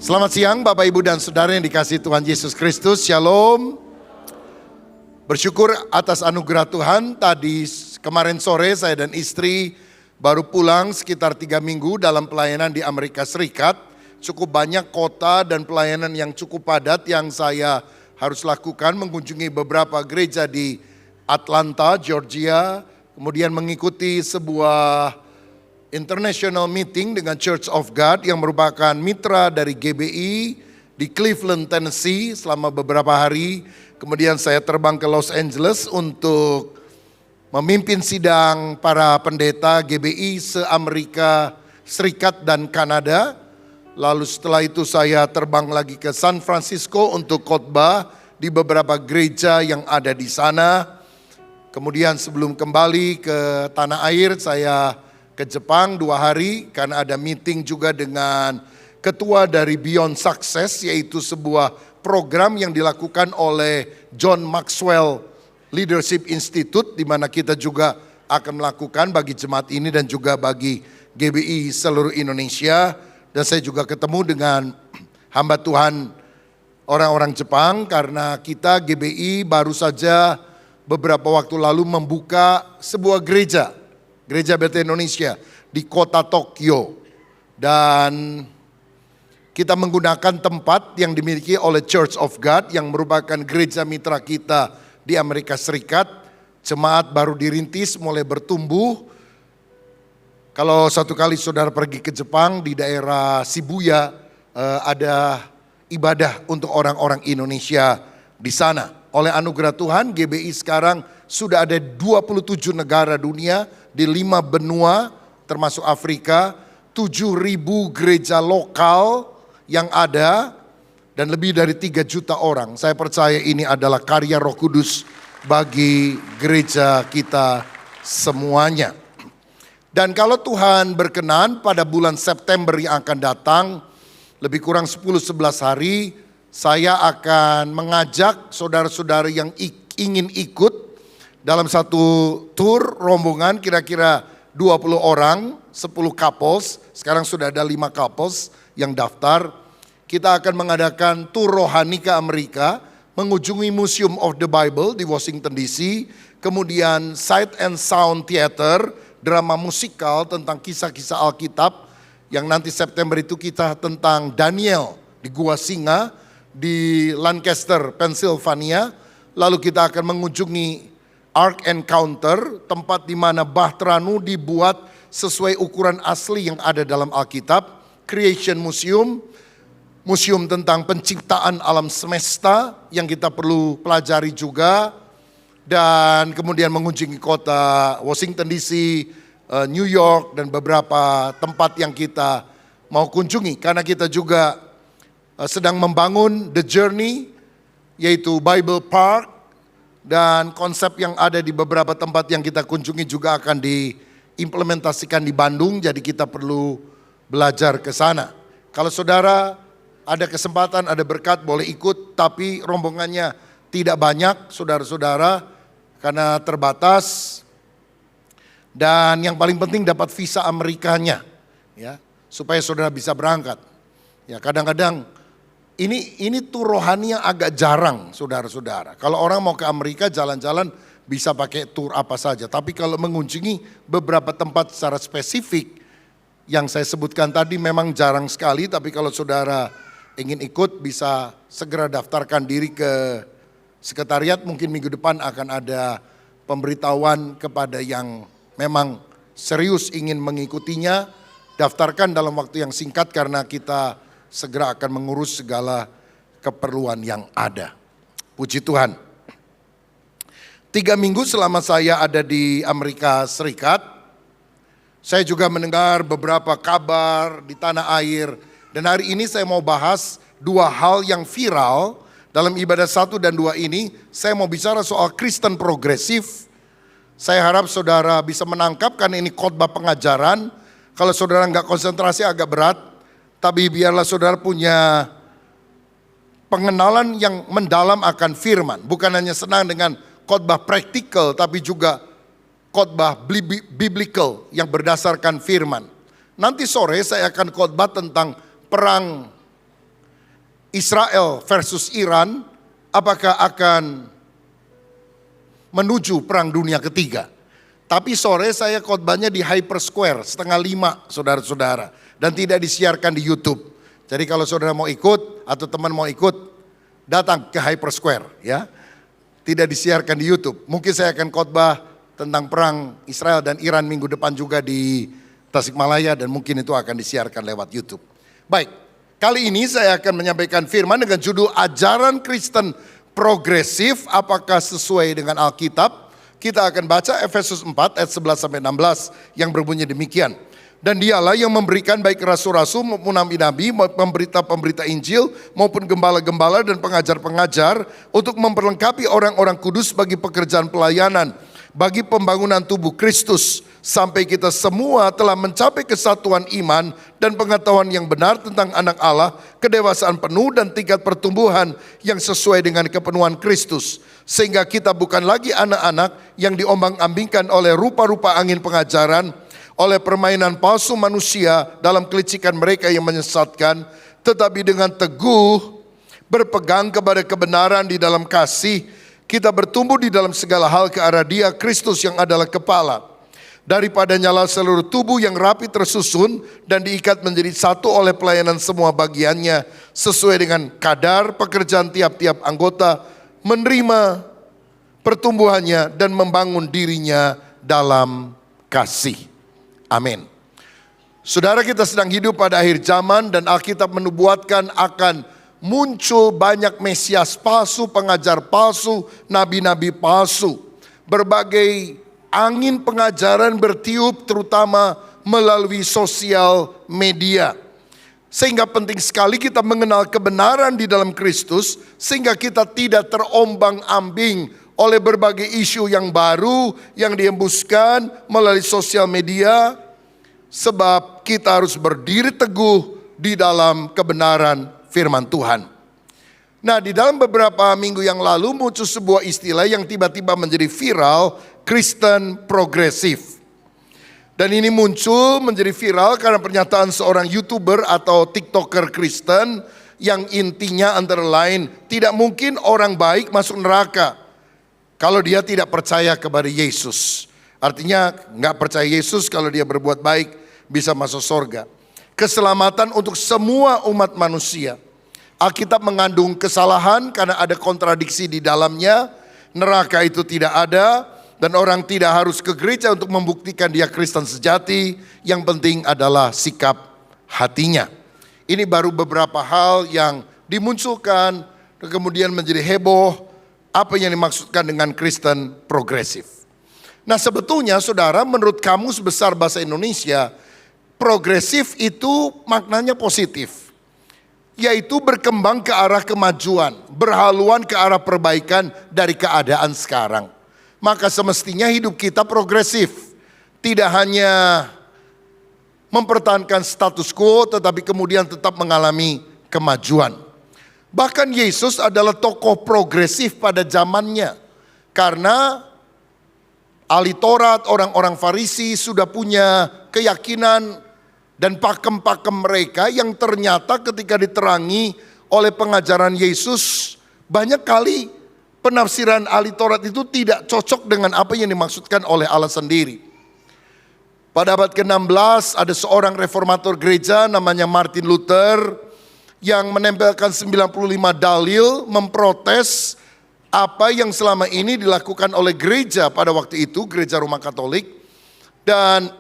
Selamat siang Bapak Ibu dan Saudara yang dikasihi Tuhan Yesus Kristus. Shalom. Bersyukur atas anugerah Tuhan. Tadi kemarin sore saya dan istri baru pulang sekitar 3 minggu dalam pelayanan di Amerika Serikat. Cukup banyak kota dan pelayanan yang cukup padat yang saya harus lakukan. Mengunjungi beberapa gereja di Atlanta, Georgia. Kemudian mengikuti sebuah international meeting dengan Church of God yang merupakan mitra dari GBI di Cleveland, Tennessee selama beberapa hari. Kemudian saya terbang ke Los Angeles untuk memimpin sidang para pendeta GBI se-Amerika Serikat dan Kanada. Lalu setelah itu saya terbang lagi ke San Francisco untuk khotbah di beberapa gereja yang ada di sana. Kemudian sebelum kembali ke tanah air saya ke Jepang 2 hari karena ada meeting juga dengan ketua dari Beyond Success, yaitu sebuah program yang dilakukan oleh John Maxwell Leadership Institute, di mana kita juga akan melakukan bagi jemaat ini dan juga bagi GBI seluruh Indonesia. Dan saya juga ketemu dengan hamba Tuhan orang-orang Jepang karena kita GBI baru saja beberapa waktu lalu membuka sebuah gereja Bethel Indonesia di kota Tokyo, dan kita menggunakan tempat yang dimiliki oleh Church of God yang merupakan gereja mitra kita di Amerika Serikat. Jemaat baru dirintis, mulai bertumbuh. Kalau satu kali saudara pergi ke Jepang di daerah Shibuya, ada ibadah untuk orang-orang Indonesia di sana. Oleh anugerah Tuhan, GBI sekarang sudah ada 27 negara dunia, di 5 benua termasuk Afrika, 7.000 gereja lokal yang ada, dan lebih dari 3 juta orang. Saya percaya ini adalah karya Roh Kudus bagi gereja kita semuanya. Dan kalau Tuhan berkenan pada bulan September yang akan datang, lebih kurang 10-11 hari, saya akan mengajak saudara-saudara yang ingin ikut dalam satu tour rombongan kira-kira 20 orang, 10 couples. Sekarang sudah ada 5 couples yang daftar. Kita akan mengadakan tour rohani ke Amerika, mengunjungi Museum of the Bible di Washington DC, kemudian Sight and Sound Theater, drama musikal tentang kisah-kisah Alkitab, yang nanti September itu kita tentang Daniel di Gua Singa di Lancaster, Pennsylvania. Lalu kita akan mengunjungi Ark Encounter, tempat di mana Bahtranu dibuat sesuai ukuran asli yang ada dalam Alkitab. Creation Museum, museum tentang penciptaan alam semesta yang kita perlu pelajari juga. Dan kemudian mengunjungi kota Washington DC, New York, dan beberapa tempat yang kita mau kunjungi. Karena kita juga sedang membangun The Journey, yaitu Bible Park. Dan konsep yang ada di beberapa tempat yang kita kunjungi juga akan diimplementasikan di Bandung. Jadi kita perlu belajar ke sana. Kalau saudara ada kesempatan, ada berkat, boleh ikut. Tapi rombongannya tidak banyak saudara-saudara, karena terbatas. Dan yang paling penting dapat visa Amerikanya, ya, supaya saudara bisa berangkat. Ya, kadang-kadang ini tur rohani yang agak jarang saudara-saudara. Kalau orang mau ke Amerika jalan-jalan bisa pakai tur apa saja. Tapi kalau mengunjungi beberapa tempat secara spesifik yang saya sebutkan tadi memang jarang sekali. Tapi kalau saudara ingin ikut bisa segera daftarkan diri ke sekretariat. Mungkin minggu depan akan ada pemberitahuan kepada yang memang serius ingin mengikutinya. Daftarkan dalam waktu yang singkat karena kita segera akan mengurus segala keperluan yang ada. Puji Tuhan. 3 minggu selama saya ada di Amerika Serikat, saya juga mendengar beberapa kabar di tanah air. Dan hari ini saya mau bahas 2 hal yang viral dalam ibadah 1 dan 2 ini. Saya mau bicara soal Kristen progresif. Saya harap saudara bisa menangkap karena ini khotbah pengajaran. Kalau saudara nggak konsentrasi agak berat. Tapi biarlah saudara punya pengenalan yang mendalam akan firman. Bukan hanya senang dengan khotbah praktikal, tapi juga khotbah biblical yang berdasarkan firman. Nanti sore saya akan khotbah tentang perang Israel versus Iran, apakah akan menuju perang dunia ketiga. Tapi sore saya khotbahnya di Hyper Square 4:30 saudara-saudara. Dan tidak disiarkan di YouTube. Jadi kalau saudara mau ikut atau teman mau ikut, datang ke Hyper Square ya. Tidak disiarkan di YouTube. Mungkin saya akan khotbah tentang perang Israel dan Iran minggu depan juga di Tasikmalaya dan mungkin itu akan disiarkan lewat YouTube. Baik, kali ini saya akan menyampaikan firman dengan judul Ajaran Kristen Progresif, apakah sesuai dengan Alkitab? Kita akan baca Efesus 4 ayat 11-16 yang berbunyi demikian. Dan dialah yang memberikan baik rasul-rasul maupun nabi-nabi, pemberita-pemberita Injil maupun gembala-gembala dan pengajar-pengajar untuk memperlengkapi orang-orang kudus bagi pekerjaan pelayanan, bagi pembangunan tubuh Kristus, sampai kita semua telah mencapai kesatuan iman dan pengetahuan yang benar tentang anak Allah, kedewasaan penuh dan tingkat pertumbuhan yang sesuai dengan kepenuhan Kristus. Sehingga kita bukan lagi anak-anak yang diombang-ambingkan oleh rupa-rupa angin pengajaran, oleh permainan palsu manusia dalam kelicikan mereka yang menyesatkan, tetapi dengan teguh berpegang kepada kebenaran di dalam kasih, kita bertumbuh di dalam segala hal ke arah Dia, Kristus yang adalah kepala. Daripadanya lah seluruh tubuh yang rapi tersusun dan diikat menjadi satu oleh pelayanan semua bagiannya, sesuai dengan kadar pekerjaan tiap-tiap anggota, menerima pertumbuhannya dan membangun dirinya dalam kasih. Amin. Saudara, kita sedang hidup pada akhir zaman dan Alkitab menubuatkan akan muncul banyak mesias palsu, pengajar palsu, nabi-nabi palsu. Berbagai angin pengajaran bertiup terutama melalui sosial media. Sehingga penting sekali kita mengenal kebenaran di dalam Kristus sehingga kita tidak terombang-ambing oleh berbagai isu yang baru yang dihembuskan melalui sosial media, sebab kita harus berdiri teguh di dalam kebenaran firman Tuhan. Nah, di dalam beberapa minggu yang lalu muncul sebuah istilah yang tiba-tiba menjadi viral, Kristen progresif. Dan ini muncul menjadi viral karena pernyataan seorang YouTuber atau TikToker Kristen yang intinya antara lain, tidak mungkin orang baik masuk neraka kalau dia tidak percaya kepada Yesus. Artinya nggak percaya Yesus, kalau dia berbuat baik bisa masuk surga. Keselamatan untuk semua umat manusia. Alkitab mengandung kesalahan karena ada kontradiksi di dalamnya. Neraka itu tidak ada dan orang tidak harus ke gereja untuk membuktikan dia Kristen sejati. Yang penting adalah sikap hatinya. Ini baru beberapa hal yang dimunculkan dan kemudian menjadi heboh. Apa yang dimaksudkan dengan Kristen progresif? Nah, sebetulnya saudara, menurut Kamus Besar Bahasa Indonesia, progresif itu maknanya positif, yaitu berkembang ke arah kemajuan, berhaluan ke arah perbaikan dari keadaan sekarang. Maka semestinya hidup kita progresif, tidak hanya mempertahankan status quo tetapi kemudian tetap mengalami kemajuan. Bahkan Yesus adalah tokoh progresif pada zamannya. Karena ahli Taurat, orang-orang Farisi sudah punya keyakinan dan pakem-pakem mereka yang ternyata ketika diterangi oleh pengajaran Yesus, banyak kali penafsiran ahli Taurat itu tidak cocok dengan apa yang dimaksudkan oleh Allah sendiri. Pada abad ke-16 ada seorang reformator gereja namanya Martin Luther yang menempelkan 95 dalil memprotes apa yang selama ini dilakukan oleh gereja pada waktu itu, gereja Roma Katolik. Dan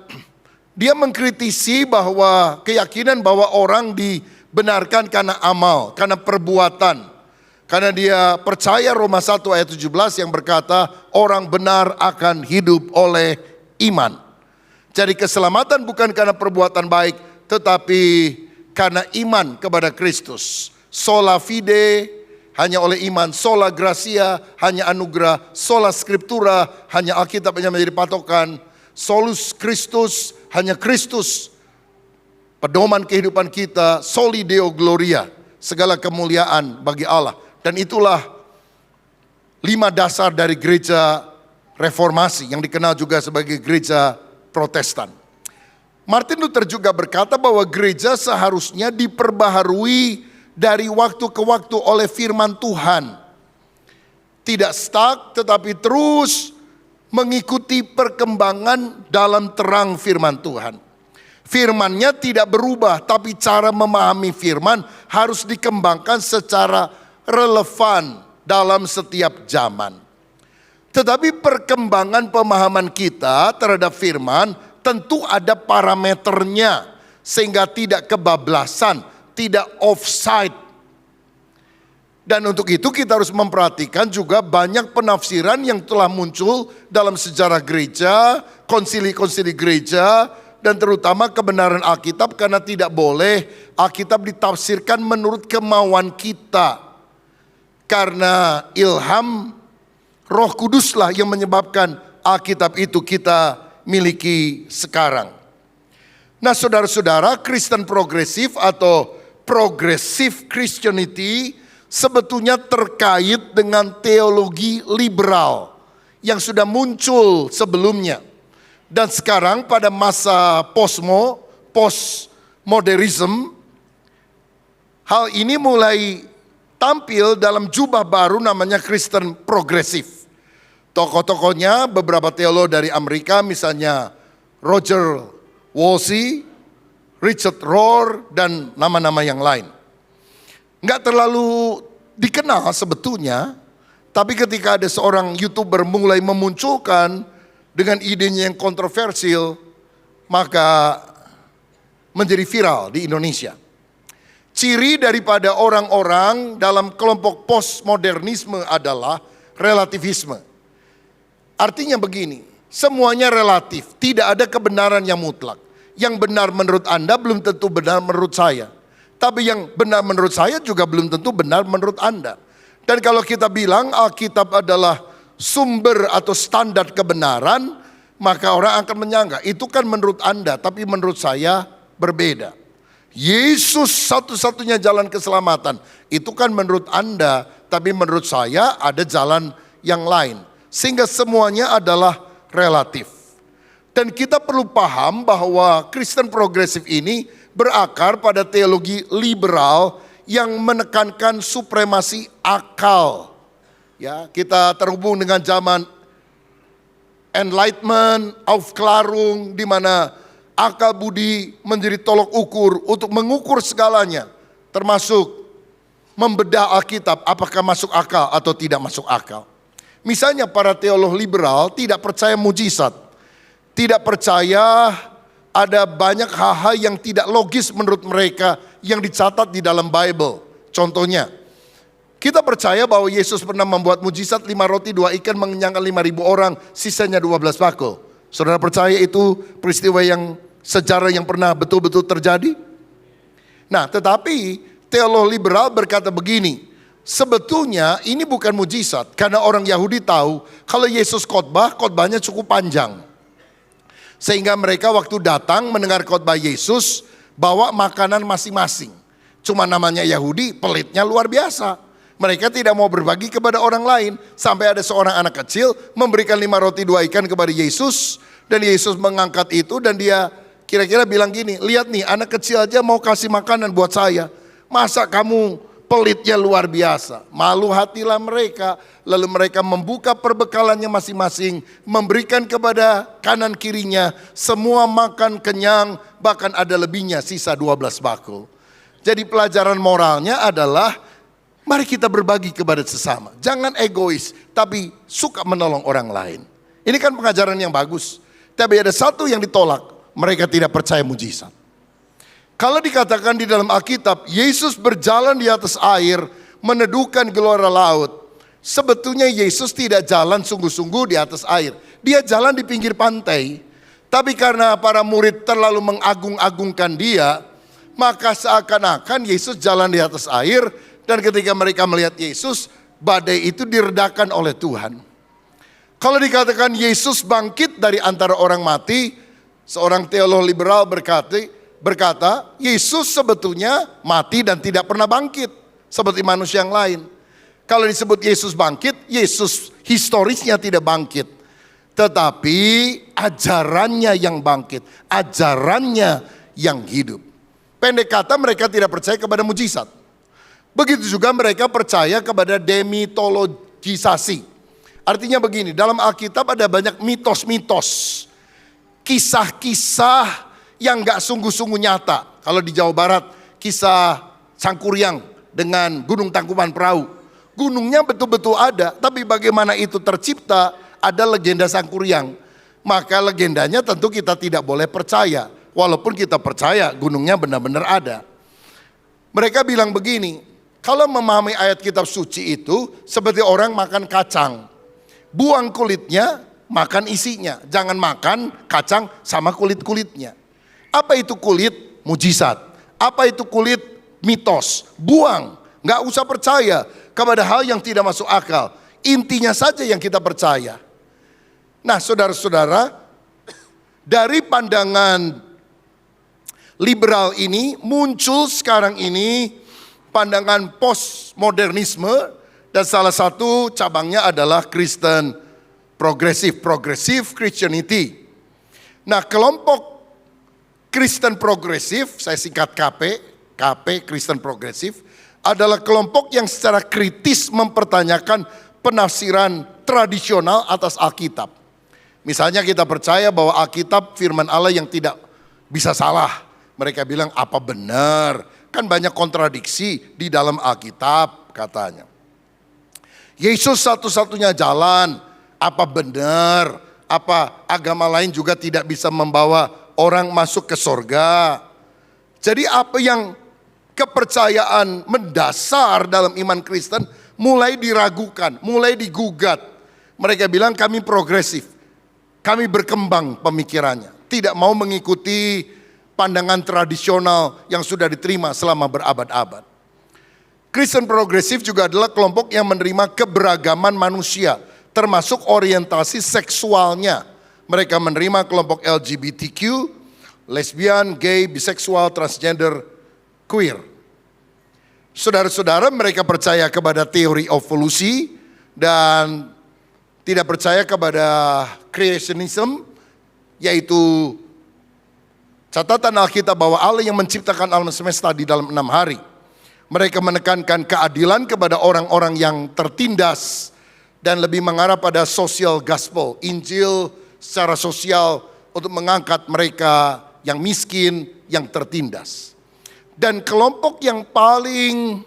dia mengkritisi bahwa keyakinan bahwa orang dibenarkan karena amal, karena perbuatan. Karena dia percaya Roma 1 ayat 17 yang berkata orang benar akan hidup oleh iman. Jadi keselamatan bukan karena perbuatan baik tetapi karena iman kepada Kristus. Sola fide hanya oleh iman, sola gratia hanya anugerah, sola scriptura hanya Alkitab yang menjadi patokan, solus Christus hanya Kristus pedoman kehidupan kita, soli deo gloria segala kemuliaan bagi Allah. Dan itulah 5 dasar dari gereja reformasi yang dikenal juga sebagai gereja Protestan. Martin Luther juga berkata bahwa gereja seharusnya diperbaharui dari waktu ke waktu oleh firman Tuhan. Tidak stuck, tetapi terus mengikuti perkembangan dalam terang firman Tuhan. Firman-Nya tidak berubah, tapi cara memahami firman harus dikembangkan secara relevan dalam setiap zaman. Tetapi perkembangan pemahaman kita terhadap firman tentu ada parameternya, sehingga tidak kebablasan, tidak offside. Dan untuk itu kita harus memperhatikan juga banyak penafsiran yang telah muncul dalam sejarah gereja, konsili-konsili gereja, dan terutama kebenaran Alkitab, karena tidak boleh Alkitab ditafsirkan menurut kemauan kita. Karena ilham Roh Kuduslah yang menyebabkan Alkitab itu kita miliki sekarang. Nah, saudara-saudara, Kristen progresif atau progressive Christianity sebetulnya terkait dengan teologi liberal yang sudah muncul sebelumnya. Dan sekarang pada masa postmodernism, hal ini mulai tampil dalam jubah baru namanya Kristen progresif. Tokoh-tokohnya beberapa teolog dari Amerika, misalnya Roger Wolsey, Richard Rohr, dan nama-nama yang lain. Nggak terlalu dikenal sebetulnya, tapi ketika ada seorang YouTuber mulai memunculkan dengan idenya yang kontroversial, maka menjadi viral di Indonesia. Ciri daripada orang-orang dalam kelompok postmodernisme adalah relativisme. Artinya begini, semuanya relatif, tidak ada kebenaran yang mutlak. Yang benar menurut Anda belum tentu benar menurut saya. Tapi yang benar menurut saya juga belum tentu benar menurut Anda. Dan kalau kita bilang Alkitab adalah sumber atau standar kebenaran, maka orang akan menyangka itu kan menurut Anda, tapi menurut saya berbeda. Yesus satu-satunya jalan keselamatan, itu kan menurut Anda, tapi menurut saya ada jalan yang lain. Sehingga semuanya adalah relatif. Dan kita perlu paham bahwa Kristen progresif ini berakar pada teologi liberal yang menekankan supremasi akal. Ya, kita terhubung dengan zaman Enlightenment, Aufklärung, di mana akal budi menjadi tolok ukur untuk mengukur segalanya, termasuk membedah Alkitab apakah masuk akal atau tidak masuk akal. Misalnya para teolog liberal tidak percaya mujizat, tidak percaya ada banyak hal-hal yang tidak logis menurut mereka yang dicatat di dalam Bible. Contohnya, kita percaya bahwa Yesus pernah membuat mujizat 5 roti 2 ikan mengenyangkan 5.000 orang, sisanya 12 bakul. Saudara percaya itu peristiwa yang sejarah yang pernah betul-betul terjadi? Nah, tetapi teolog liberal berkata begini, sebetulnya ini bukan mujizat, karena orang Yahudi tahu kalau Yesus khotbahnya cukup panjang. Sehingga mereka waktu datang mendengar khotbah Yesus, bawa makanan masing-masing. Cuma namanya Yahudi, pelitnya luar biasa. Mereka tidak mau berbagi kepada orang lain. Sampai ada seorang anak kecil memberikan 5 roti 2 ikan kepada Yesus. Dan Yesus mengangkat itu dan dia kira-kira bilang gini, lihat nih anak kecil aja mau kasih makanan buat saya. Masa kamu pelitnya luar biasa. Malu hatilah mereka. Lalu mereka membuka perbekalannya masing-masing. Memberikan kepada kanan kirinya. Semua makan kenyang. Bahkan ada lebihnya, sisa 12 bakul. Jadi pelajaran moralnya adalah mari kita berbagi kepada sesama. Jangan egois, tapi suka menolong orang lain. Ini kan pengajaran yang bagus. Tapi ada satu yang ditolak. Mereka tidak percaya mujizat. Kalau dikatakan di dalam Alkitab, Yesus berjalan di atas air, meneduhkan gelora laut. Sebetulnya Yesus tidak jalan sungguh-sungguh di atas air. Dia jalan di pinggir pantai. Tapi karena para murid terlalu mengagung-agungkan dia, maka seakan-akan Yesus jalan di atas air. Dan ketika mereka melihat Yesus, badai itu diredakan oleh Tuhan. Kalau dikatakan Yesus bangkit dari antara orang mati, seorang teolog liberal berkata, Yesus sebetulnya mati dan tidak pernah bangkit seperti manusia yang lain. Kalau disebut Yesus bangkit, Yesus historisnya tidak bangkit. Tetapi ajarannya yang bangkit, ajarannya yang hidup. Pendek kata mereka tidak percaya kepada mujizat. Begitu juga mereka percaya kepada demitologisasi. Artinya begini, dalam Alkitab ada banyak mitos-mitos. Kisah-kisah yang gak sungguh-sungguh nyata. Kalau di Jawa Barat, kisah Sangkuriang dengan Gunung Tangkuban Perahu. Gunungnya betul-betul ada, tapi bagaimana itu tercipta, ada legenda Sangkuriang. Maka legendanya tentu kita tidak boleh percaya. Walaupun kita percaya gunungnya benar-benar ada. Mereka bilang begini, kalau memahami ayat kitab suci itu seperti orang makan kacang. Buang kulitnya, makan isinya. Jangan makan kacang sama kulit-kulitnya. Apa itu kulit? Mujizat. Apa itu kulit? Mitos. Buang. Gak usah percaya kepada hal yang tidak masuk akal. Intinya saja yang kita percaya. Nah saudara-saudara, dari pandangan liberal ini muncul sekarang ini pandangan postmodernisme, dan salah satu cabangnya adalah Kristen progressive Christianity. Nah kelompok Kristen progresif, saya singkat KP Kristen progresif, adalah kelompok yang secara kritis mempertanyakan penafsiran tradisional atas Alkitab. Misalnya kita percaya bahwa Alkitab firman Allah yang tidak bisa salah. Mereka bilang apa benar? Kan banyak kontradiksi di dalam Alkitab katanya. Yesus satu-satunya jalan, apa benar? Apa agama lain juga tidak bisa membawa orang masuk ke sorga? Jadi apa yang kepercayaan mendasar dalam iman Kristen mulai diragukan, mulai digugat. Mereka bilang kami progresif, kami berkembang pemikirannya, tidak mau mengikuti pandangan tradisional yang sudah diterima selama berabad-abad. Kristen progresif juga adalah kelompok yang menerima keberagaman manusia, termasuk orientasi seksualnya. Mereka menerima kelompok LGBTQ, lesbian, gay, biseksual, transgender, queer. Saudara-saudara, mereka percaya kepada teori evolusi dan tidak percaya kepada creationism, yaitu catatan Alkitab bahwa Allah yang menciptakan alam semesta di dalam 6 hari. Mereka menekankan keadilan kepada orang-orang yang tertindas dan lebih mengarah pada social gospel, Injil secara sosial untuk mengangkat mereka yang miskin, yang tertindas. Dan kelompok yang paling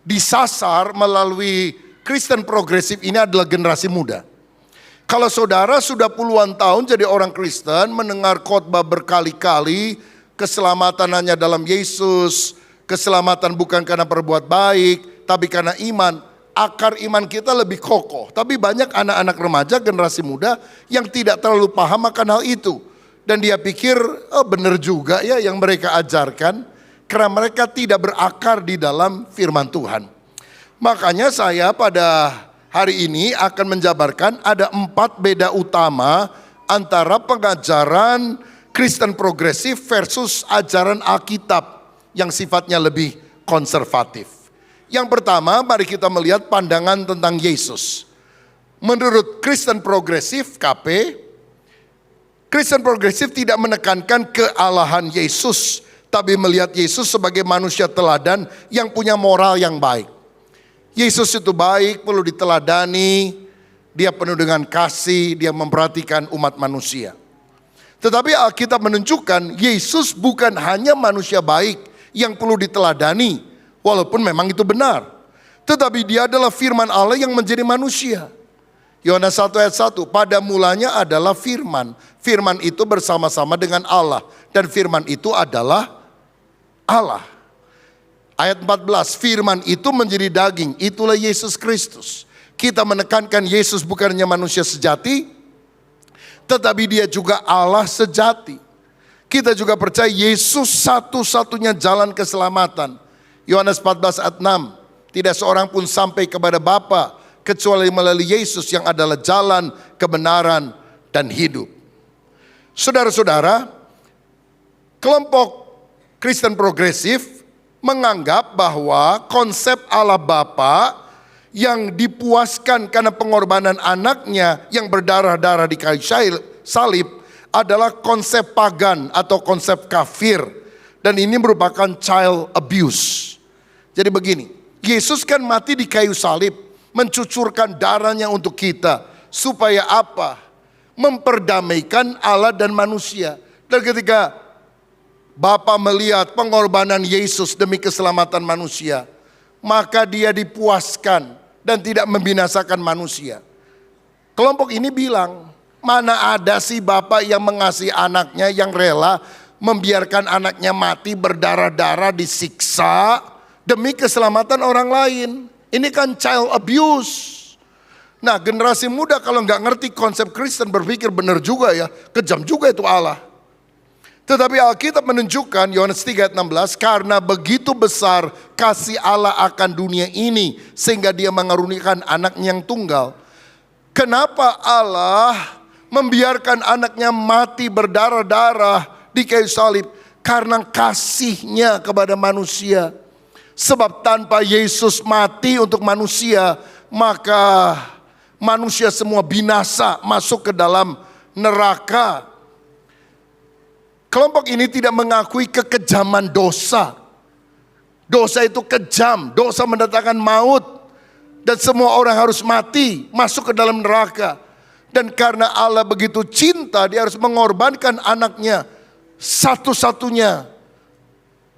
disasar melalui Kristen progresif ini adalah generasi muda. Kalau saudara sudah puluhan tahun jadi orang Kristen, mendengar khotbah berkali-kali, keselamatan hanya dalam Yesus, keselamatan bukan karena berbuat baik, tapi karena iman, akar iman kita lebih kokoh. Tapi banyak anak-anak remaja, generasi muda yang tidak terlalu paham akan hal itu. Dan dia pikir, oh benar juga ya yang mereka ajarkan, karena mereka tidak berakar di dalam firman Tuhan. Makanya saya pada hari ini akan menjabarkan ada 4 beda utama antara pengajaran Kristen progresif versus ajaran Alkitab yang sifatnya lebih konservatif. Yang pertama, mari kita melihat pandangan tentang Yesus. Menurut Kristen progresif KP, Kristen progresif tidak menekankan kealahan Yesus, tapi melihat Yesus sebagai manusia teladan yang punya moral yang baik. Yesus itu baik, perlu diteladani, dia penuh dengan kasih, dia memperhatikan umat manusia. Tetapi Alkitab menunjukkan Yesus bukan hanya manusia baik yang perlu diteladani, walaupun memang itu benar. Tetapi dia adalah firman Allah yang menjadi manusia. Yohanes 1 ayat 1, pada mulanya adalah firman. Firman itu bersama-sama dengan Allah. Dan firman itu adalah Allah. Ayat 14, firman itu menjadi daging, itulah Yesus Kristus. Kita menekankan Yesus bukan hanya manusia sejati, tetapi dia juga Allah sejati. Kita juga percaya Yesus satu-satunya jalan keselamatan. Yohanes 14 ayat 6, tidak seorang pun sampai kepada Bapa kecuali melalui Yesus yang adalah jalan, kebenaran, dan hidup. Saudara-saudara, kelompok Kristen progresif menganggap bahwa konsep Allah Bapa yang dipuaskan karena pengorbanan anaknya yang berdarah-darah di kayu salib adalah konsep pagan atau konsep kafir. Dan ini merupakan child abuse. Jadi begini, Yesus kan mati di kayu salib, mencucurkan darahnya untuk kita. Supaya apa? Memperdamaikan Allah dan manusia. Dan ketika Bapa melihat pengorbanan Yesus demi keselamatan manusia, maka dia dipuaskan dan tidak membinasakan manusia. Kelompok ini bilang, mana ada sih Bapa yang mengasihi anaknya, yang rela membiarkan anaknya mati berdarah-darah disiksa demi keselamatan orang lain. Ini kan child abuse. Nah, generasi muda kalau nggak ngerti konsep Kristen berpikir benar juga ya, kejam juga itu Allah. Tetapi Alkitab menunjukkan, Yohanes 3 ayat 16, karena begitu besar kasih Allah akan dunia ini sehingga dia mengaruniakan anaknya yang tunggal. Kenapa Allah membiarkan anaknya mati berdarah-darah di kayu salib? Karena kasihnya kepada manusia. Sebab tanpa Yesus mati untuk manusia, maka manusia semua binasa, masuk ke dalam neraka. Kelompok ini tidak mengakui kekejaman dosa. Dosa itu kejam, dosa mendatangkan maut. Dan semua orang harus mati, masuk ke dalam neraka. Dan karena Allah begitu cinta, dia harus mengorbankan anaknya. Satu-satunya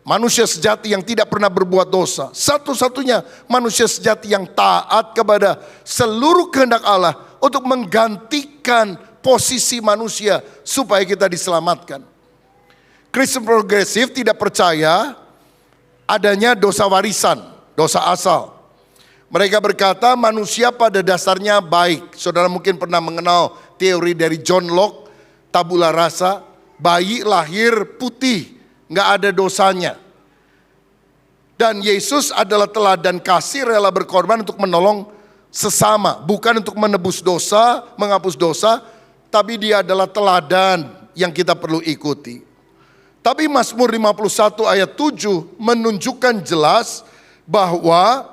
manusia sejati yang tidak pernah berbuat dosa. Satu-satunya manusia sejati yang taat kepada seluruh kehendak Allah. Untuk menggantikan posisi manusia supaya kita diselamatkan. Kristen progresif tidak percaya adanya dosa warisan, dosa asal. Mereka berkata manusia pada dasarnya baik. Saudara mungkin pernah mengenal teori dari John Locke, tabula rasa, bayi lahir putih, nggak ada dosanya. Dan Yesus adalah teladan kasih, rela berkorban untuk menolong sesama. Bukan untuk menebus dosa, menghapus dosa, tapi dia adalah teladan yang kita perlu ikuti. Tapi Mazmur 51 ayat 7 menunjukkan jelas bahwa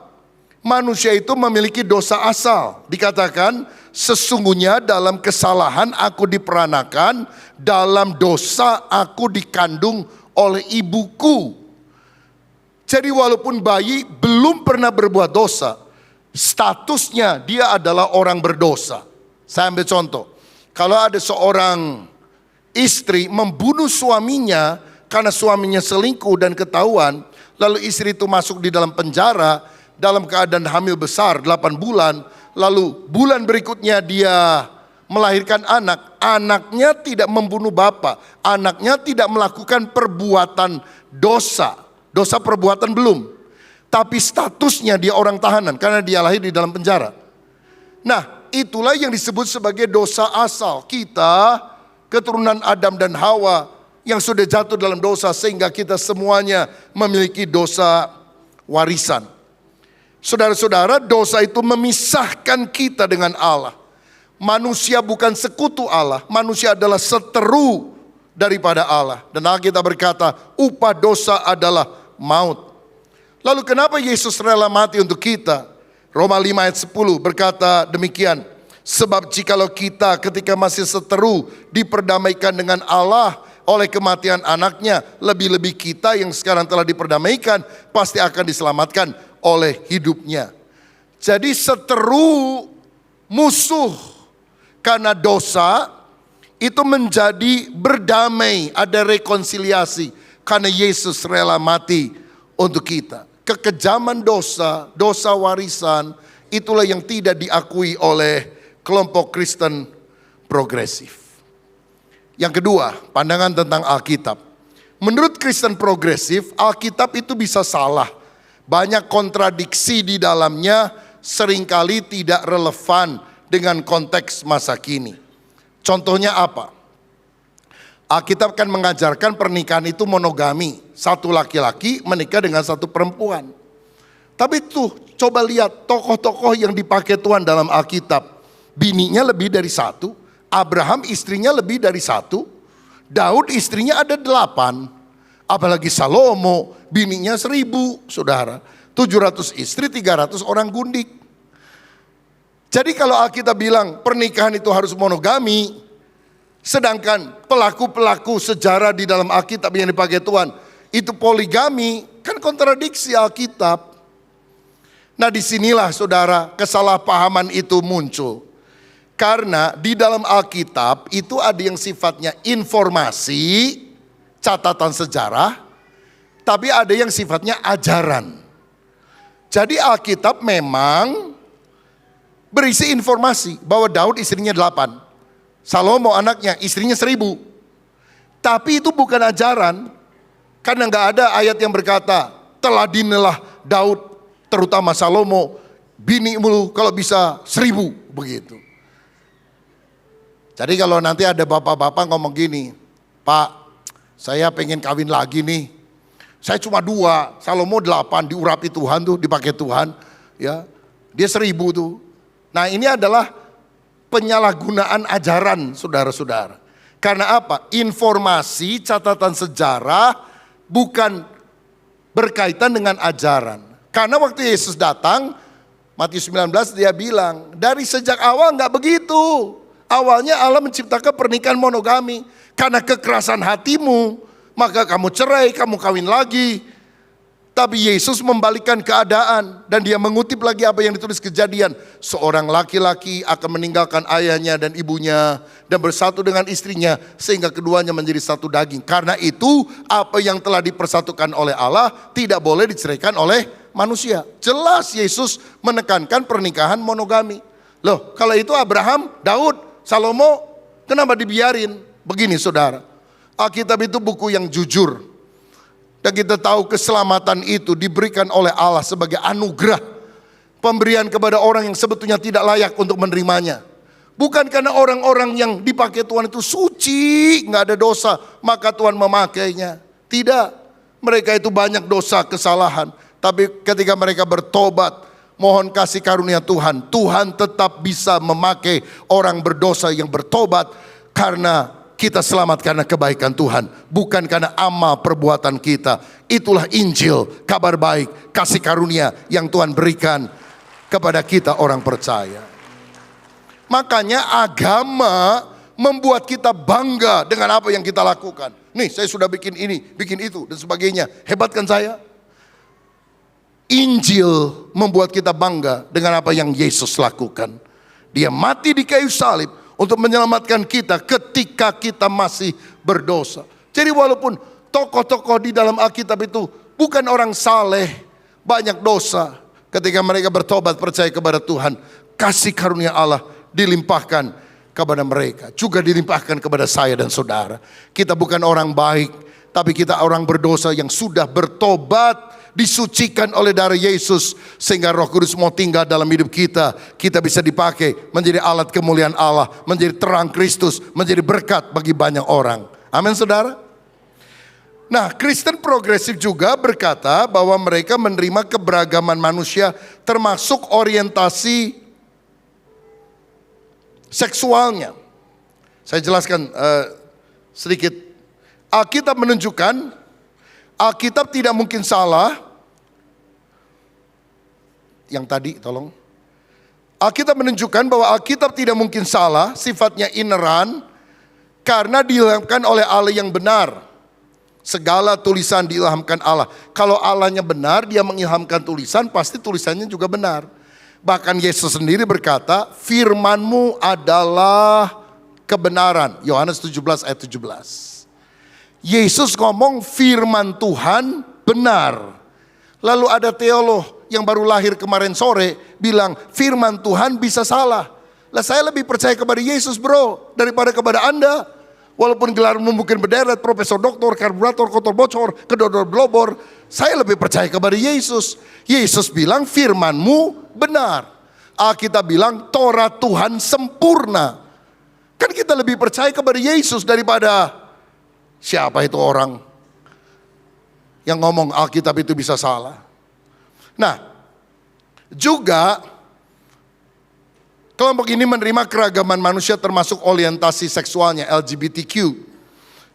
manusia itu memiliki dosa asal. Dikatakan, sesungguhnya dalam kesalahan aku diperanakan, dalam dosa aku dikandung oleh ibuku. Jadi walaupun bayi belum pernah berbuat dosa, statusnya dia adalah orang berdosa. Saya ambil contoh, kalau ada seorang istri membunuh suaminya karena suaminya selingkuh dan ketahuan, lalu istri itu masuk di dalam penjara dalam keadaan hamil besar 8 bulan, lalu bulan berikutnya dia melahirkan anak, anaknya tidak membunuh bapak, anaknya tidak melakukan perbuatan dosa, dosa perbuatan belum, tapi statusnya dia orang tahanan karena dia lahir di dalam penjara. Nah, itulah yang disebut sebagai dosa asal. Kita keturunan Adam dan Hawa yang sudah jatuh dalam dosa sehingga kita semuanya memiliki dosa warisan. Saudara-saudara, dosa itu memisahkan kita dengan Allah. Manusia bukan sekutu Allah, manusia adalah seteru daripada Allah. Dan Alkitab berkata, upah dosa adalah maut. Lalu kenapa Yesus rela mati untuk kita? Roma 5 ayat 10 berkata demikian. Sebab jikalau kita ketika masih seteru diperdamaikan dengan Allah oleh kematian anaknya, lebih-lebih kita yang sekarang telah diperdamaikan pasti akan diselamatkan oleh hidupnya. Jadi seteru musuh karena dosa itu menjadi berdamai, ada rekonsiliasi karena Yesus rela mati untuk kita. Kekejaman dosa, dosa warisan, itulah yang tidak diakui oleh kelompok Kristen progresif. Yang kedua, pandangan tentang Alkitab. Menurut Kristen progresif, Alkitab itu bisa salah. Banyak kontradiksi di dalamnya, seringkali tidak relevan dengan konteks masa kini. Contohnya apa? Alkitab kan mengajarkan pernikahan itu monogami. Satu laki-laki menikah dengan satu perempuan. Tapi tuh, coba lihat tokoh-tokoh yang dipakai Tuhan dalam Alkitab. Bininya lebih dari satu, Abraham istrinya lebih dari satu, Daud istrinya ada 8, apalagi Salomo bininya 1000, saudara, 700 istri, 300 orang gundik. Jadi kalau Alkitab bilang pernikahan itu harus monogami, sedangkan pelaku-pelaku sejarah di dalam Alkitab yang dipakai Tuhan itu poligami, kan kontradiksi Alkitab. Nah disinilah saudara kesalahpahaman itu muncul. Karena di dalam Alkitab itu ada yang sifatnya informasi, catatan sejarah, tapi ada yang sifatnya ajaran. Jadi Alkitab memang berisi informasi bahwa Daud istrinya 8, Salomo anaknya, istrinya 1000. Tapi itu bukan ajaran, karena nggak ada ayat yang berkata, teladinilah Daud, terutama Salomo, binimu kalau bisa 1000, begitu. Jadi kalau nanti ada bapak-bapak ngomong gini, Pak, saya pengen kawin lagi nih. Saya cuma 2, Salomo 8, diurapi Tuhan tuh, dipakai Tuhan. Ya, dia 1000 tuh. Nah ini adalah penyalahgunaan ajaran saudara-saudara. Karena apa? Informasi, catatan sejarah bukan berkaitan dengan ajaran. Karena waktu Yesus datang, Matius 19 dia bilang, dari sejak awal nggak begitu. Awalnya Allah menciptakan pernikahan monogami. Karena kekerasan hatimu, maka kamu cerai, kamu kawin lagi. Tapi Yesus membalikkan keadaan. Dan dia mengutip lagi apa yang ditulis Kejadian. Seorang laki-laki akan meninggalkan ayahnya dan ibunya. Dan bersatu dengan istrinya. Sehingga keduanya menjadi satu daging. Karena itu apa yang telah dipersatukan oleh Allah tidak boleh diceraikan oleh manusia. Jelas Yesus menekankan pernikahan monogami. Loh kalau itu Abraham, Daud, Salomo kenapa dibiarin? Begini saudara, Alkitab itu buku yang jujur. Dan kita tahu keselamatan itu diberikan oleh Allah sebagai anugerah. Pemberian kepada orang yang sebetulnya tidak layak untuk menerimanya. Bukan karena orang-orang yang dipakai Tuhan itu suci, nggak ada dosa, maka Tuhan memakainya. Tidak, mereka itu banyak dosa, kesalahan. Tapi ketika mereka bertobat, mohon kasih karunia Tuhan. Tuhan tetap bisa memakai orang berdosa yang bertobat. Karena kita selamat karena kebaikan Tuhan. Bukan karena amal perbuatan kita. Itulah Injil, kabar baik, kasih karunia yang Tuhan berikan kepada kita orang percaya. Makanya agama membuat kita bangga dengan apa yang kita lakukan. Nih saya sudah bikin ini, bikin itu dan sebagainya. Hebat kan saya? Injil membuat kita bangga dengan apa yang Yesus lakukan. Dia mati di kayu salib untuk menyelamatkan kita ketika kita masih berdosa. Jadi walaupun tokoh-tokoh di dalam Alkitab itu bukan orang saleh, banyak dosa. Ketika mereka bertobat percaya kepada Tuhan, kasih karunia Allah dilimpahkan kepada mereka. Juga dilimpahkan kepada saya dan saudara. Kita bukan orang baik, tapi kita orang berdosa yang sudah bertobat, disucikan oleh darah Yesus sehingga Roh Kudus mau tinggal dalam hidup kita. Kita bisa dipakai menjadi alat kemuliaan Allah, menjadi terang Kristus, menjadi berkat bagi banyak orang. Amin saudara. Nah Kristen progresif juga berkata bahwa mereka menerima keberagaman manusia termasuk orientasi seksualnya. Saya jelaskan sedikit. Alkitab menunjukkan Alkitab tidak mungkin salah. Yang tadi tolong. Alkitab menunjukkan bahwa Alkitab tidak mungkin salah, sifatnya ineran, karena diilhamkan oleh Allah yang benar. Segala tulisan diilhamkan Allah. Kalau Allahnya benar, dia mengilhamkan tulisan, pasti tulisannya juga benar. Bahkan Yesus sendiri berkata, firman-Mu adalah kebenaran. Yohanes 17 ayat 17. Yesus ngomong firman Tuhan benar. Lalu ada teolog yang baru lahir kemarin sore bilang firman Tuhan bisa salah. Lah saya lebih percaya kepada Yesus bro daripada kepada Anda. Walaupun gelar mungkin berderet, profesor, doktor, karburator, kotor bocor, kedodor blobor. Saya lebih percaya kepada Yesus. Yesus bilang firman-Mu benar. Alkitab bilang Taurat Tuhan sempurna. Kan kita lebih percaya kepada Yesus daripada siapa itu orang yang ngomong Alkitab itu bisa salah. Nah, juga kelompok ini menerima keragaman manusia termasuk orientasi seksualnya LGBTQ.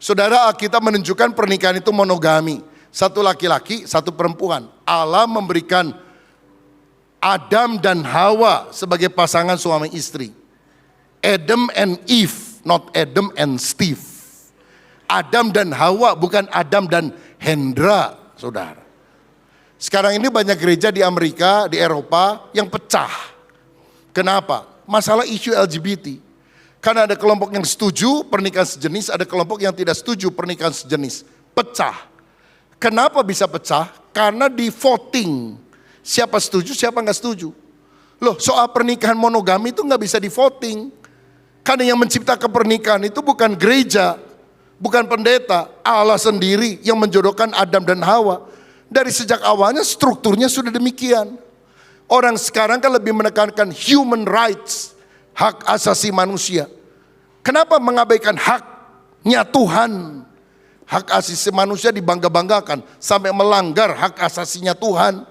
Saudara, Alkitab menunjukkan pernikahan itu monogami. Satu laki-laki, satu perempuan. Allah memberikan Adam dan Hawa sebagai pasangan suami istri. Adam and Eve, not Adam and Steve. Adam dan Hawa bukan Adam dan Hendra, saudara. Sekarang ini banyak gereja di Amerika, di Eropa yang pecah. Kenapa? Masalah isu LGBT. Karena ada kelompok yang setuju pernikahan sejenis, ada kelompok yang tidak setuju pernikahan sejenis. Pecah. Kenapa bisa pecah? Karena di voting. Siapa setuju, siapa nggak setuju. Loh, soal pernikahan monogami itu nggak bisa di voting. Karena yang menciptakan pernikahan itu bukan gereja, bukan pendeta, Allah sendiri yang menjodohkan Adam dan Hawa. Dari sejak awalnya strukturnya sudah demikian. Orang sekarang kan lebih menekankan human rights, hak asasi manusia. Kenapa mengabaikan haknya Tuhan? Hak asasi manusia dibangga-banggakan sampai melanggar hak asasinya Tuhan.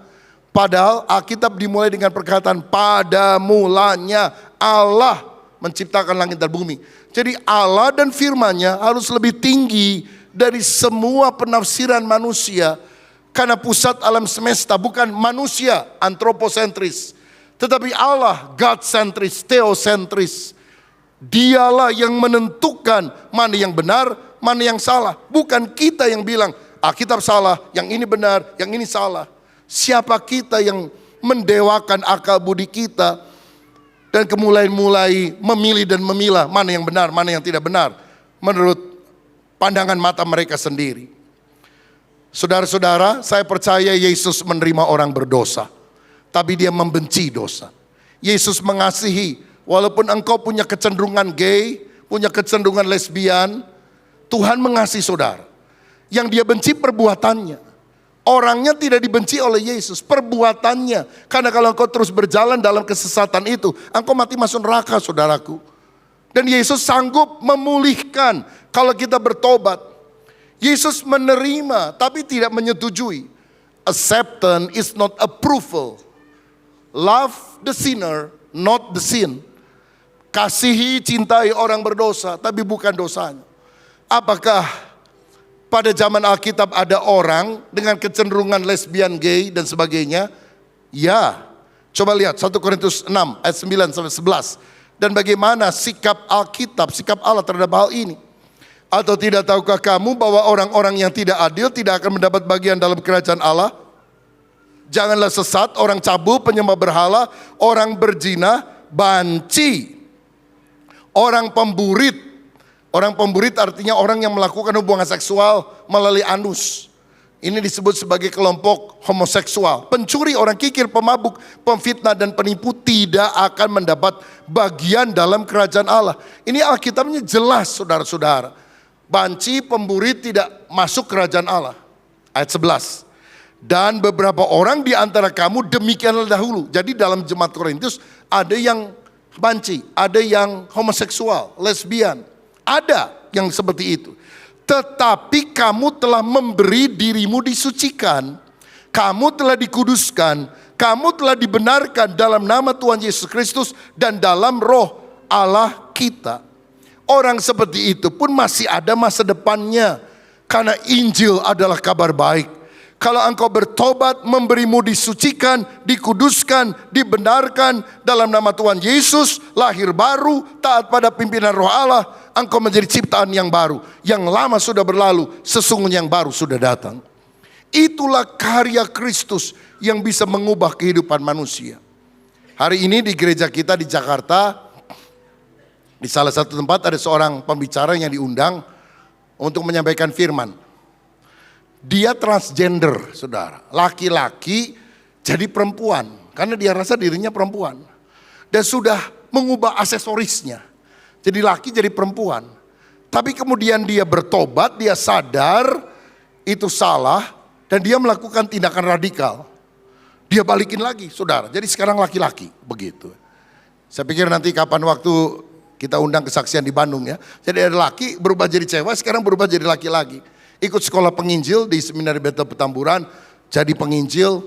Padahal Alkitab dimulai dengan perkataan pada mulanya Allah menciptakan langit dan bumi. Jadi Allah dan firman-Nya harus lebih tinggi dari semua penafsiran manusia. Karena pusat alam semesta bukan manusia antroposentris, tetapi Allah God-sentris, theosentris. Dialah yang menentukan mana yang benar, mana yang salah. Bukan kita yang bilang Alkitab salah, yang ini benar, yang ini salah. Siapa kita yang mendewakan akal budi kita dan mulai memilih dan memilah mana yang benar, mana yang tidak benar menurut pandangan mata mereka sendiri. Saudara-saudara, saya percaya Yesus menerima orang berdosa, tapi Dia membenci dosa. Yesus mengasihi, walaupun engkau punya kecenderungan gay, punya kecenderungan lesbian, Tuhan mengasihi saudara. Yang Dia benci perbuatannya. Orangnya tidak dibenci oleh Yesus, perbuatannya. Karena kalau engkau terus berjalan dalam kesesatan itu, engkau mati masuk neraka, saudaraku. Dan Yesus sanggup memulihkan kalau kita bertobat. Yesus menerima tapi tidak menyetujui. Acceptance is not approval. Love the sinner, not the sin. Kasihi, cintai orang berdosa, tapi bukan dosanya. Apakah pada zaman Alkitab ada orang dengan kecenderungan lesbian, gay dan sebagainya? Ya. Coba lihat 1 Korintus 6 ayat 9 sampai 11. Dan bagaimana sikap Alkitab, sikap Allah terhadap hal ini? Atau tidak tahukah kamu bahwa orang-orang yang tidak adil tidak akan mendapat bagian dalam kerajaan Allah? Janganlah sesat, orang cabul, penyembah berhala, orang berzina, banci, orang pemburit. Orang pemburit artinya orang yang melakukan hubungan seksual melalui anus. Ini disebut sebagai kelompok homoseksual. Pencuri, orang kikir, pemabuk, pemfitnah dan penipu tidak akan mendapat bagian dalam kerajaan Allah. Ini Alkitabnya jelas, saudara-saudara. Banci, pemburit tidak masuk kerajaan Allah. Ayat 11. Dan beberapa orang di antara kamu demikianlah dahulu. Jadi dalam jemaat Korintus ada yang banci, ada yang homoseksual, lesbian. Ada yang seperti itu. Tetapi kamu telah memberi dirimu disucikan. Kamu telah dikuduskan. Kamu telah dibenarkan dalam nama Tuhan Yesus Kristus dan dalam roh Allah kita. Orang seperti itu pun masih ada masa depannya. Karena Injil adalah kabar baik. Kalau engkau bertobat, memberimu disucikan, dikuduskan, dibenarkan dalam nama Tuhan Yesus, lahir baru, taat pada pimpinan roh Allah, engkau menjadi ciptaan yang baru. Yang lama sudah berlalu, sesungguhnya yang baru sudah datang. Itulah karya Kristus yang bisa mengubah kehidupan manusia. Hari ini di gereja kita di Jakarta, di salah satu tempat ada seorang pembicara yang diundang untuk menyampaikan firman. Dia transgender, saudara. Laki-laki jadi perempuan. Karena dia rasa dirinya perempuan. Dan sudah mengubah aksesorisnya. Jadi laki jadi perempuan. Tapi kemudian dia bertobat, dia sadar itu salah. Dan dia melakukan tindakan radikal. Dia balikin lagi, saudara. Jadi sekarang laki-laki, begitu. Saya pikir nanti kapan waktu kita undang kesaksian di Bandung ya. Jadi ada laki berubah jadi cewek, sekarang berubah jadi laki-laki. Ikut sekolah penginjil di Seminari Betel Petamburan, jadi penginjil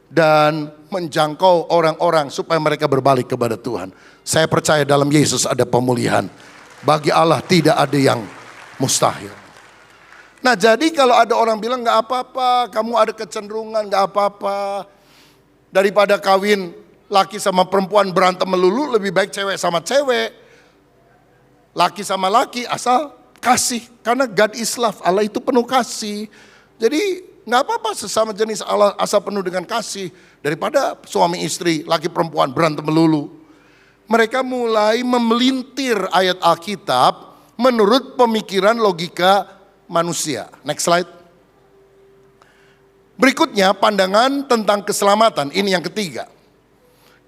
dan menjangkau orang-orang supaya mereka berbalik kepada Tuhan. Saya percaya dalam Yesus ada pemulihan. Bagi Allah tidak ada yang mustahil. Nah jadi kalau ada orang bilang gak apa-apa, kamu ada kecenderungan gak apa-apa. Daripada kawin laki sama perempuan berantem melulu, lebih baik cewek sama cewek. Laki sama laki asal kasih, karena God is love, Allah itu penuh kasih. Jadi Nggak apa-apa sesama jenis Allah asal penuh dengan kasih. Daripada suami istri, laki perempuan berantem melulu. Mereka mulai memelintir ayat Alkitab menurut pemikiran logika manusia. Next slide. Berikutnya pandangan tentang keselamatan, ini yang ketiga.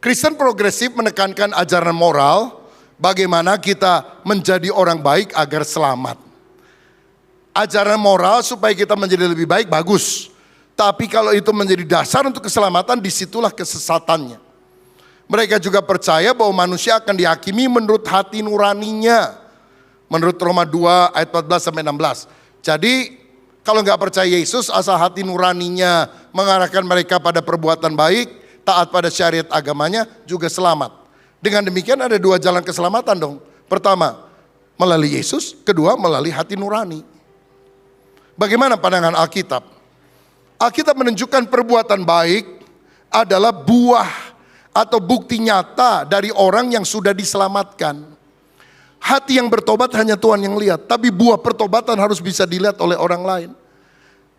Kristen progresif menekankan ajaran moral, bagaimana kita menjadi orang baik agar selamat. Ajaran moral supaya kita menjadi lebih baik, bagus. Tapi kalau itu menjadi dasar untuk keselamatan, disitulah kesesatannya. Mereka juga percaya bahwa manusia akan dihakimi menurut hati nuraninya. Menurut Roma 2 ayat 14-16. Jadi kalau nggak percaya Yesus, asal hati nuraninya mengarahkan mereka pada perbuatan baik, taat pada syariat agamanya, juga selamat. Dengan demikian ada dua jalan keselamatan dong. Pertama, melalui Yesus. Kedua, melalui hati nurani. Bagaimana pandangan Alkitab? Alkitab menunjukkan perbuatan baik adalah buah atau bukti nyata dari orang yang sudah diselamatkan. Hati yang bertobat hanya Tuhan yang lihat, tapi buah pertobatan harus bisa dilihat oleh orang lain.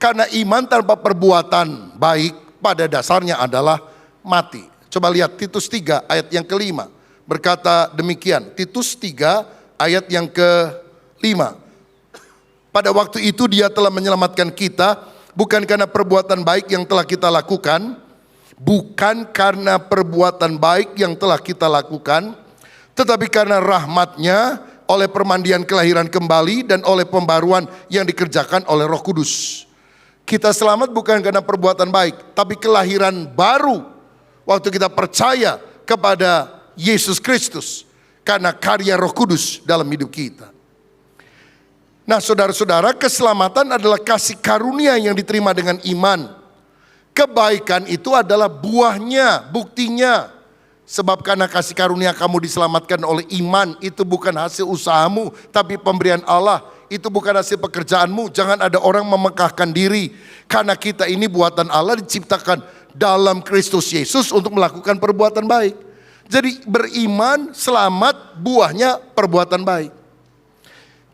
Karena iman tanpa perbuatan baik pada dasarnya adalah mati. Coba lihat Titus 3 ayat yang kelima. Berkata demikian, Titus 3 ayat yang kelima. Pada waktu itu dia telah menyelamatkan kita, bukan karena perbuatan baik yang telah kita lakukan, bukan karena perbuatan baik yang telah kita lakukan, tetapi karena rahmat-Nya oleh permandian kelahiran kembali dan oleh pembaruan yang dikerjakan oleh Roh Kudus. Kita selamat bukan karena perbuatan baik, tapi kelahiran baru waktu kita percaya kepada Yesus Kristus karena karya Roh Kudus dalam hidup kita. Nah saudara-saudara, keselamatan adalah kasih karunia yang diterima dengan iman. Kebaikan itu adalah buahnya, buktinya. Sebab karena kasih karunia kamu diselamatkan oleh iman, itu bukan hasil usahamu, tapi pemberian Allah. Itu bukan hasil pekerjaanmu. Jangan ada orang memegahkan diri. Karena kita ini buatan Allah, diciptakan dalam Kristus Yesus untuk melakukan perbuatan baik. Jadi beriman, selamat, buahnya perbuatan baik.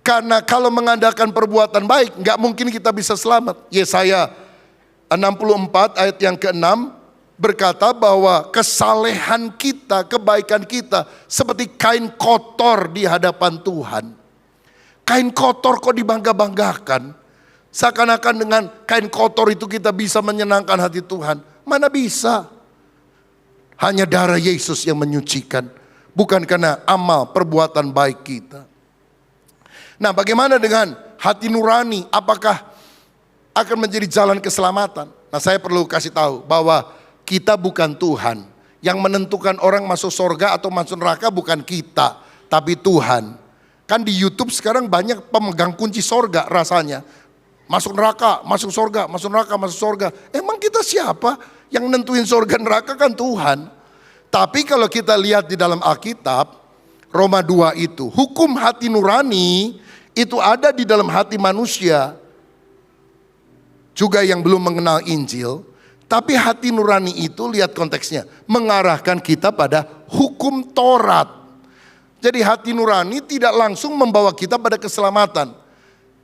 Karena kalau mengandalkan perbuatan baik, nggak mungkin kita bisa selamat. Yesaya 64 ayat yang ke-6 berkata bahwa kesalehan kita, kebaikan kita seperti kain kotor di hadapan Tuhan. Kain kotor kok dibangga-banggakan? Seakan-akan dengan kain kotor itu kita bisa menyenangkan hati Tuhan. Mana bisa? Hanya darah Yesus yang menyucikan, bukan karena amal perbuatan baik kita. Nah, bagaimana dengan hati nurani? Apakah akan menjadi jalan keselamatan? Nah, saya perlu kasih tahu bahwa kita bukan Tuhan. Yang menentukan orang masuk surga atau masuk neraka bukan kita, tapi Tuhan. Kan di YouTube sekarang banyak pemegang kunci surga rasanya. Masuk neraka, masuk surga, masuk neraka, masuk surga. Emang kita siapa? Yang nentuin surga neraka kan Tuhan. Tapi kalau kita lihat di dalam Alkitab, Roma 2 itu, hukum hati nurani itu ada di dalam hati manusia juga yang belum mengenal Injil. Tapi hati nurani itu, lihat konteksnya, mengarahkan kita pada hukum Taurat. Jadi hati nurani tidak langsung membawa kita pada keselamatan.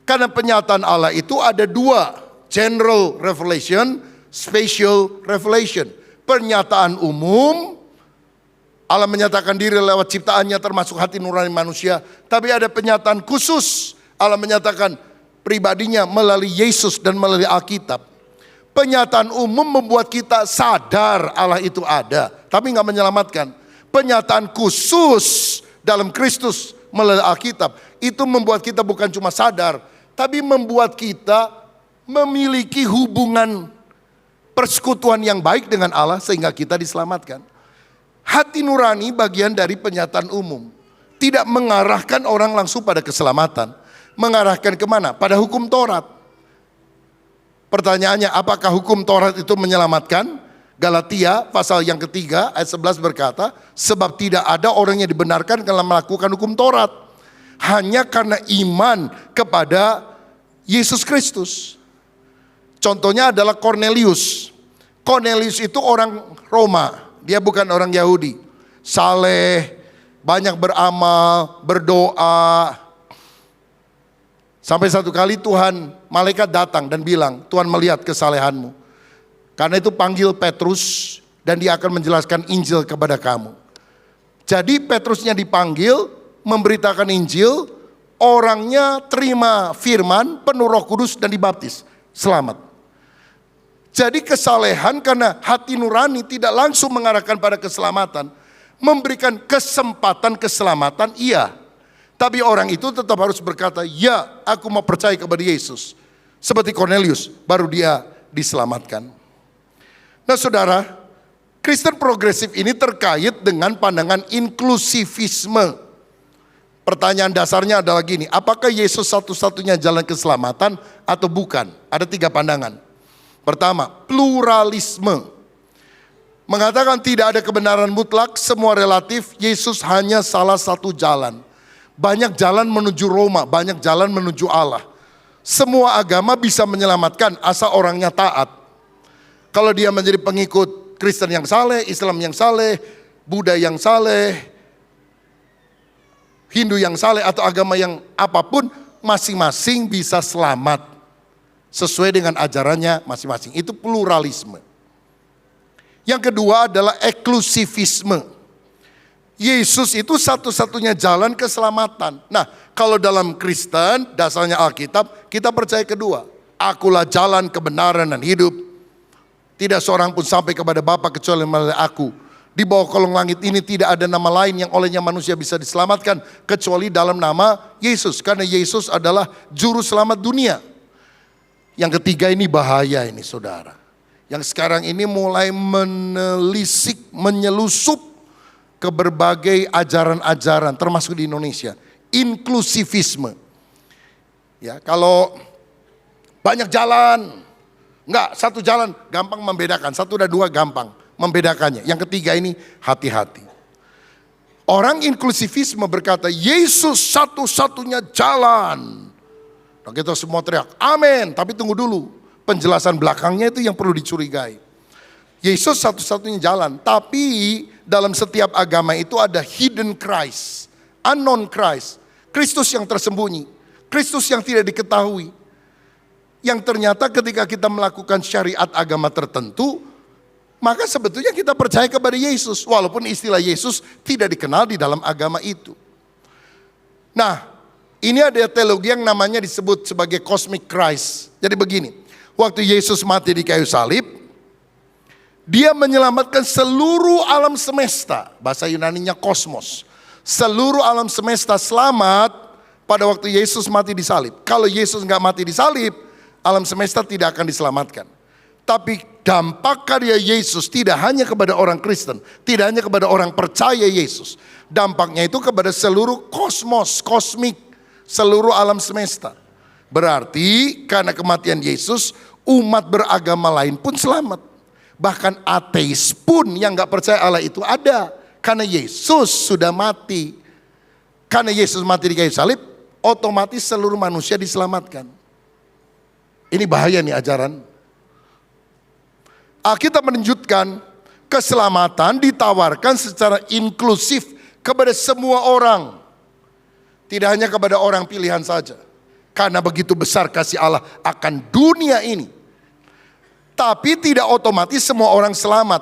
Karena penyataan Allah itu ada dua, general revelation, special revelation. Pernyataan umum, Allah menyatakan diri lewat ciptaannya termasuk hati nurani manusia. Tapi ada penyataan khusus, Allah menyatakan pribadinya melalui Yesus dan melalui Alkitab. Penyataan umum membuat kita sadar Allah itu ada, tapi nggak menyelamatkan. Penyataan khusus dalam Kristus melalui Alkitab, itu membuat kita bukan cuma sadar, tapi membuat kita memiliki hubungan persekutuan yang baik dengan Allah sehingga kita diselamatkan. Hati nurani bagian dari penyataan umum. Tidak mengarahkan orang langsung pada keselamatan. Mengarahkan kemana? Pada hukum Taurat. Pertanyaannya, apakah hukum Taurat itu menyelamatkan? Galatia pasal yang ketiga ayat 11 berkata, sebab tidak ada orang yang dibenarkan kalau melakukan hukum Taurat. Hanya karena iman kepada Yesus Kristus. Contohnya adalah Cornelius. Cornelius itu orang Roma, dia bukan orang Yahudi. Saleh, banyak beramal, berdoa. Sampai satu kali Tuhan, malaikat datang dan bilang, Tuhan melihat kesalehanmu. Karena itu panggil Petrus dan dia akan menjelaskan Injil kepada kamu. Jadi Petrusnya dipanggil, memberitakan Injil, orangnya terima firman, penuh Roh Kudus dan dibaptis. Selamat. Jadi kesalehan karena hati nurani tidak langsung mengarahkan pada keselamatan. Memberikan kesempatan keselamatan, iya. Tapi orang itu tetap harus berkata, ya aku mau percaya kepada Yesus. Seperti Cornelius, baru dia diselamatkan. Nah saudara, Kristen progresif ini terkait dengan pandangan inklusivisme. Pertanyaan dasarnya adalah gini, apakah Yesus satu-satunya jalan keselamatan atau bukan? Ada 3 pandangan. Pertama, pluralisme. Mengatakan tidak ada kebenaran mutlak, semua relatif, Yesus hanya salah satu jalan. Banyak jalan menuju Roma, banyak jalan menuju Allah. Semua agama bisa menyelamatkan asal orangnya taat. Kalau dia menjadi pengikut Kristen yang saleh, Islam yang saleh, Buddha yang saleh, Hindu yang saleh atau agama yang apapun, masing-masing bisa selamat sesuai dengan ajarannya masing-masing. Itu pluralisme. Yang kedua adalah eksklusivisme. Yesus itu satu-satunya jalan keselamatan. Nah, kalau dalam Kristen, dasarnya Alkitab, kita percaya kedua. Akulah jalan, kebenaran, dan hidup. Tidak seorang pun sampai kepada Bapa kecuali melalui aku. Di bawah kolong langit ini tidak ada nama lain yang olehnya manusia bisa diselamatkan. Kecuali dalam nama Yesus. Karena Yesus adalah juru selamat dunia. Yang ketiga ini bahaya ini saudara. Yang sekarang ini mulai menelisik, menyelusup ke berbagai ajaran-ajaran termasuk di Indonesia. Inklusivisme. Ya, kalau banyak jalan, enggak, satu jalan gampang membedakan, 1 dan 2 gampang membedakannya. Yang ketiga ini hati-hati. Orang inklusivisme berkata Yesus satu-satunya jalan. Nah, kita semua teriak amin, tapi tunggu dulu. Penjelasan belakangnya itu yang perlu dicurigai. Yesus satu-satunya jalan, tapi dalam setiap agama itu ada hidden Christ, unknown Christ, Kristus yang tersembunyi, Kristus yang tidak diketahui. Yang ternyata ketika kita melakukan syariat agama tertentu, maka sebetulnya kita percaya kepada Yesus, walaupun istilah Yesus tidak dikenal di dalam agama itu. Nah, ini ada teologi yang namanya disebut sebagai cosmic Christ. Jadi begini, waktu Yesus mati di kayu salib, dia menyelamatkan seluruh alam semesta. Bahasa Yunaninya kosmos. Seluruh alam semesta selamat pada waktu Yesus mati di salib. Kalau Yesus nggak mati di salib, alam semesta tidak akan diselamatkan. Tapi dampak karya Yesus tidak hanya kepada orang Kristen, tidak hanya kepada orang percaya Yesus. Dampaknya itu kepada seluruh kosmos, kosmik, seluruh alam semesta. Berarti karena kematian Yesus, umat beragama lain pun selamat. Bahkan ateis pun yang gak percaya Allah itu ada. Karena Yesus sudah mati. Karena Yesus mati di kayu salib, otomatis seluruh manusia diselamatkan. Ini bahaya nih ajaran. Alkitab menunjukkan keselamatan ditawarkan secara inklusif kepada semua orang. Tidak hanya kepada orang pilihan saja. Karena begitu besar kasih Allah akan dunia ini. Tapi tidak otomatis semua orang selamat.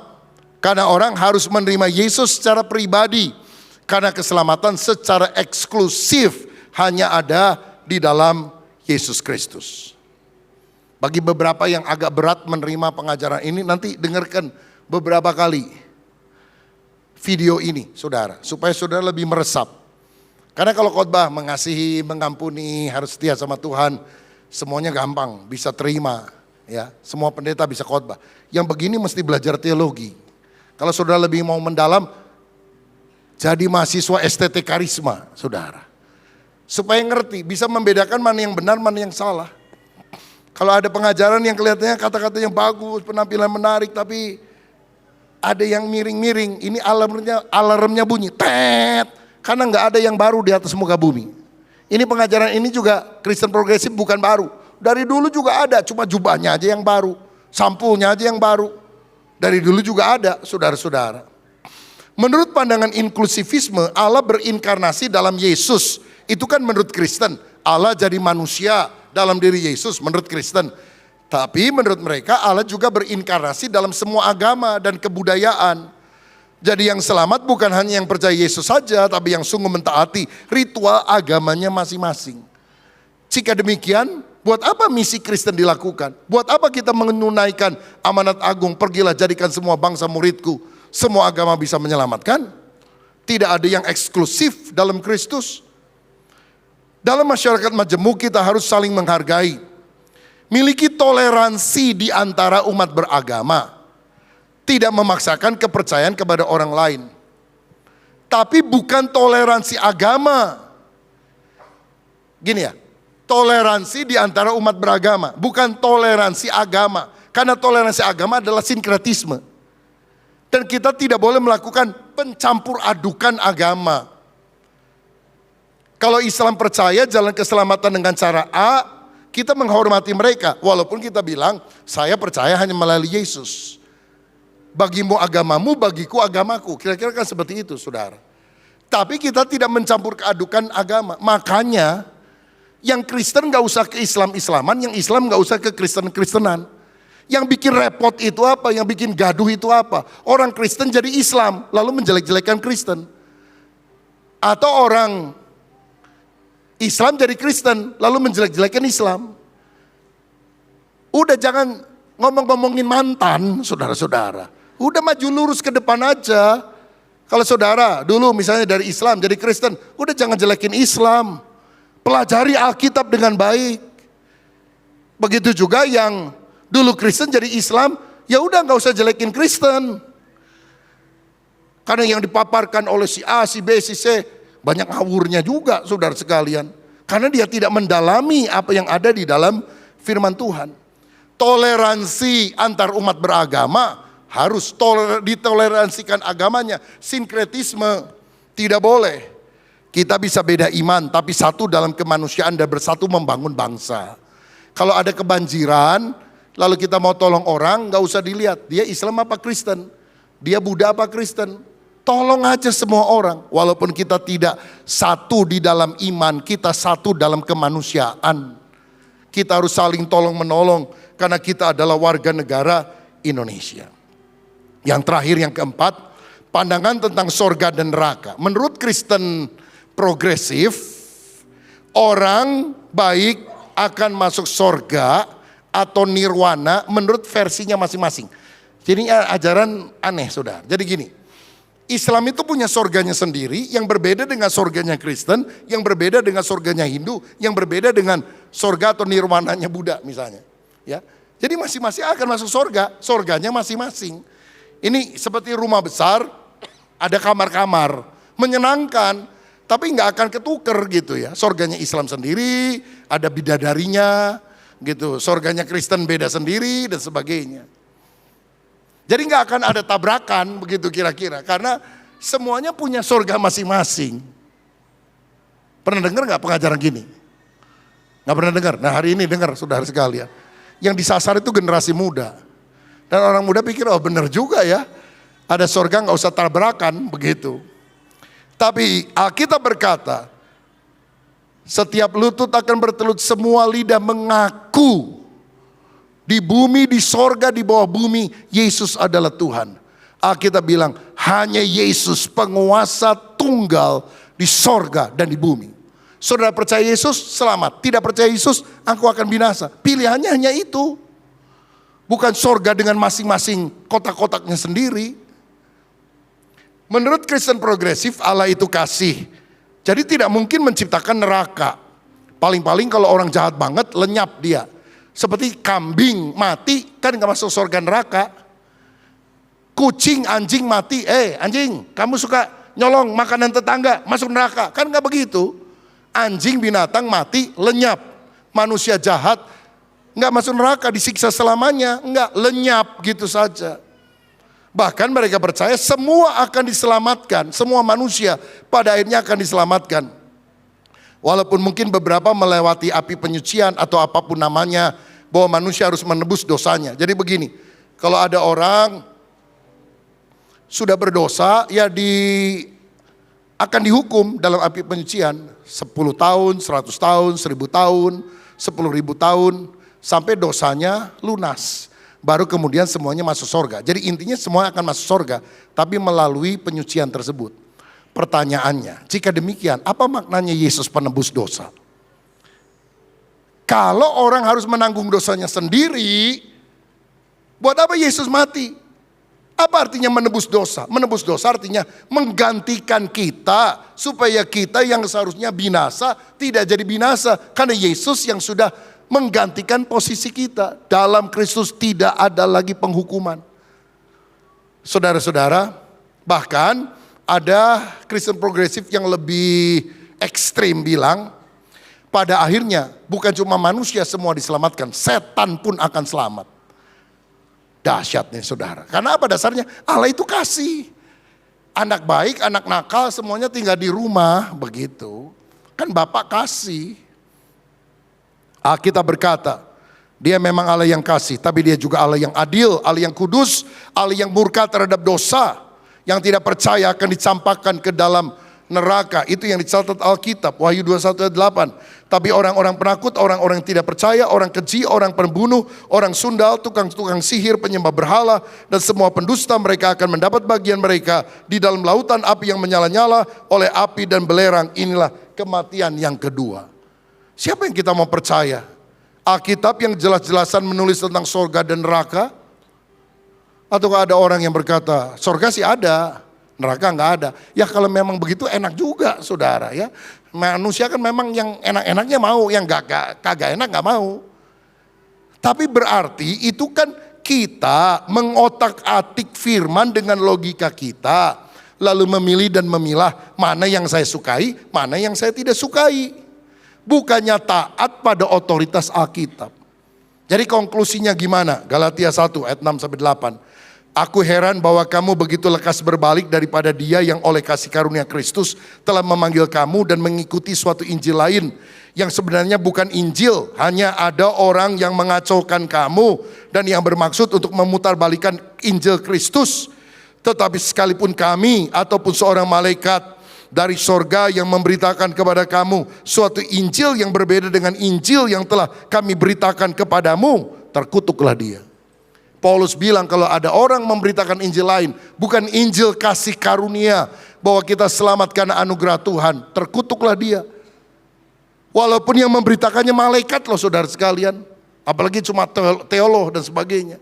Karena orang harus menerima Yesus secara pribadi. Karena keselamatan secara eksklusif hanya ada di dalam Yesus Kristus. Bagi beberapa yang agak berat menerima pengajaran ini, nanti dengarkan beberapa kali video ini saudara. Supaya saudara lebih meresap. Karena kalau khotbah mengasihi, mengampuni, harus setia sama Tuhan. Semuanya gampang, bisa terima. Ya, semua pendeta bisa khotbah. Yang begini mesti belajar teologi. Kalau saudara lebih mau mendalam, jadi mahasiswa STT Karisma, saudara. Supaya ngerti, bisa membedakan mana yang benar, mana yang salah. Kalau ada pengajaran yang kelihatannya kata-kata yang bagus, penampilan menarik, tapi ada yang miring-miring, ini alarmnya bunyi, tet, karena nggak ada yang baru di atas muka bumi. Ini pengajaran ini juga Kristen progresif bukan baru. Dari dulu juga ada, cuma jubahnya aja yang baru. Sampulnya aja yang baru. Dari dulu juga ada, saudara-saudara. Menurut pandangan inklusivisme, Allah berinkarnasi dalam Yesus. Itu kan menurut Kristen. Allah jadi manusia dalam diri Yesus menurut Kristen. Tapi menurut mereka Allah juga berinkarnasi dalam semua agama dan kebudayaan. Jadi yang selamat bukan hanya yang percaya Yesus saja, tapi yang sungguh mentaati ritual agamanya masing-masing. Jika demikian, buat apa misi Kristen dilakukan? Buat apa kita menunaikan amanat agung, pergilah jadikan semua bangsa muridku, semua agama bisa menyelamatkan? Tidak ada yang eksklusif dalam Kristus. Dalam masyarakat majemuk kita harus saling menghargai. Miliki toleransi di antara umat beragama. Tidak memaksakan kepercayaan kepada orang lain. Tapi bukan toleransi agama. Gini ya, toleransi di antara umat beragama, bukan toleransi agama. Karena toleransi agama adalah sinkretisme. Dan kita tidak boleh melakukan pencampur adukan agama. Kalau Islam percaya jalan keselamatan dengan cara A, kita menghormati mereka. Walaupun kita bilang, saya percaya hanya melalui Yesus. Bagimu agamamu, bagiku agamaku. Kira-kira kan seperti itu, saudara. Tapi kita tidak mencampur keadukan agama. Makanya, yang Kristen gak usah ke Islam-Islaman, yang Islam gak usah ke Kristen-Kristenan. Yang bikin repot itu apa? Yang bikin gaduh itu apa? Orang Kristen jadi Islam, lalu menjelek-jelekan Kristen. Atau orang Islam jadi Kristen, lalu menjelek-jelekan Islam. Udah jangan ngomong-ngomongin mantan, saudara-saudara. Udah maju lurus ke depan aja. Kalau saudara dulu misalnya dari Islam jadi Kristen, udah jangan jelekin Islam. Pelajari Alkitab dengan baik. Begitu juga yang dulu Kristen jadi Islam, ya udah nggak usah jelekin Kristen. Karena yang dipaparkan oleh si A, si B, si C, banyak ngawurnya juga saudara sekalian. Karena dia tidak mendalami apa yang ada di dalam firman Tuhan. Toleransi antar umat beragama harus ditoleransikan agamanya. Sinkretisme tidak boleh. Kita bisa beda iman tapi satu dalam kemanusiaan dan bersatu membangun bangsa. Kalau ada kebanjiran lalu kita mau tolong orang, gak usah dilihat dia Islam apa Kristen, dia Buddha apa Kristen. Tolong aja semua orang, walaupun kita tidak satu di dalam iman, kita satu dalam kemanusiaan. Kita harus saling tolong menolong, karena kita adalah warga negara Indonesia. Yang terakhir, yang keempat, pandangan tentang sorga dan neraka. Menurut Kristen progresif, orang baik akan masuk sorga atau nirwana menurut versinya masing-masing. Jadi ajaran aneh saudara, jadi gini. Islam itu punya sorganya sendiri yang berbeda dengan sorganya Kristen, yang berbeda dengan sorganya Hindu, yang berbeda dengan sorga atau nirwananya Buddha misalnya. Ya, jadi masing-masing akan masuk sorga, sorganya masing-masing. Ini seperti rumah besar, ada kamar-kamar, menyenangkan, tapi nggak akan ketuker gitu ya. Sorganya Islam sendiri, ada bidadarinya, gitu. Sorganya Kristen beda sendiri dan sebagainya. Jadi nggak akan ada tabrakan begitu kira-kira, karena semuanya punya surga masing-masing. Pernah dengar nggak pengajaran gini? Nggak pernah dengar? Nah hari ini dengar saudara sekalian. Yang disasar itu generasi muda. Dan orang muda pikir oh benar juga ya, ada surga nggak usah tabrakan begitu. Tapi Alkitab berkata, setiap lutut akan bertelut, semua lidah mengaku. Di bumi, di sorga, di bawah bumi, Yesus adalah Tuhan. Alkitab bilang, hanya Yesus penguasa tunggal di sorga dan di bumi. Saudara percaya Yesus, selamat. Tidak percaya Yesus, engkau akan binasa. Pilihannya hanya itu. Bukan sorga dengan masing-masing kotak-kotaknya sendiri. Menurut Kristen progresif, Allah itu kasih. Jadi tidak mungkin menciptakan neraka. Paling-paling kalau orang jahat banget, lenyap dia. Seperti kambing mati kan gak masuk surga neraka. Kucing, anjing mati, anjing kamu suka nyolong makanan tetangga, masuk neraka. Kan gak begitu. Anjing binatang mati, lenyap. Manusia jahat gak masuk neraka, disiksa selamanya. Enggak, lenyap gitu saja. Bahkan mereka percaya semua akan diselamatkan. Semua manusia pada akhirnya akan diselamatkan. Walaupun mungkin beberapa melewati api penyucian atau apapun namanya, bahwa manusia harus menebus dosanya. Jadi begini, kalau ada orang sudah berdosa, ya akan dihukum dalam api penyucian 10 tahun, 100 tahun, 1000 tahun, 10.000 tahun, sampai dosanya lunas. Baru kemudian semuanya masuk sorga. Jadi intinya semua akan masuk sorga, tapi melalui penyucian tersebut. Pertanyaannya, jika demikian, apa maknanya Yesus penebus dosa? Kalau orang harus menanggung dosanya sendiri, buat apa Yesus mati? Apa artinya menebus dosa? Menebus dosa artinya menggantikan kita supaya kita yang seharusnya binasa tidak jadi binasa. Karena Yesus yang sudah menggantikan posisi kita. Dalam Kristus tidak ada lagi penghukuman. Saudara-saudara, bahkan ada Kristen progresif yang lebih ekstrim bilang, pada akhirnya bukan cuma manusia semua diselamatkan, setan pun akan selamat. Dahsyat nih saudara. Karena apa dasarnya? Allah itu kasih. Anak baik, anak nakal semuanya tinggal di rumah begitu. Kan Bapak kasih. Alkitab berkata, Dia memang Allah yang kasih, tapi Dia juga Allah yang adil, Allah yang kudus, Allah yang murka terhadap dosa. Yang tidak percaya akan dicampakkan ke dalam neraka. Itu yang dicatat Alkitab, Wahyu 21 ayat 8. Tapi orang-orang penakut, orang-orang yang tidak percaya, orang keji, orang pembunuh, orang sundal, tukang-tukang sihir, penyembah berhala, dan semua pendusta, mereka akan mendapat bagian mereka di dalam lautan api yang menyala-nyala oleh api dan belerang. Inilah kematian yang kedua. Siapa yang kita mau percaya? Alkitab yang jelas-jelasan menulis tentang sorga dan neraka? Ataukah ada orang yang berkata, sorga sih ada, neraka nggak ada. Ya kalau memang begitu enak juga saudara ya. Manusia kan memang yang enak-enaknya mau, yang kagak enak nggak mau. Tapi berarti itu kan kita mengotak-atik firman dengan logika kita. Lalu memilih dan memilah mana yang saya sukai, mana yang saya tidak sukai. Bukannya taat pada otoritas Alkitab. Jadi konklusinya gimana? Galatia 1 ayat 6-8. Aku heran bahwa kamu begitu lekas berbalik daripada Dia yang oleh kasih karunia Kristus telah memanggil kamu dan mengikuti suatu Injil lain yang sebenarnya bukan Injil. Hanya ada orang yang mengacaukan kamu dan yang bermaksud untuk memutarbalikkan Injil Kristus. Tetapi sekalipun kami ataupun seorang malaikat dari sorga yang memberitakan kepada kamu suatu Injil yang berbeda dengan Injil yang telah kami beritakan kepadamu, terkutuklah dia. Paulus bilang kalau ada orang memberitakan Injil lain, bukan Injil kasih karunia, bahwa kita selamat karena anugerah Tuhan, terkutuklah dia. Walaupun yang memberitakannya malaikat loh saudara sekalian, apalagi cuma teolog dan sebagainya.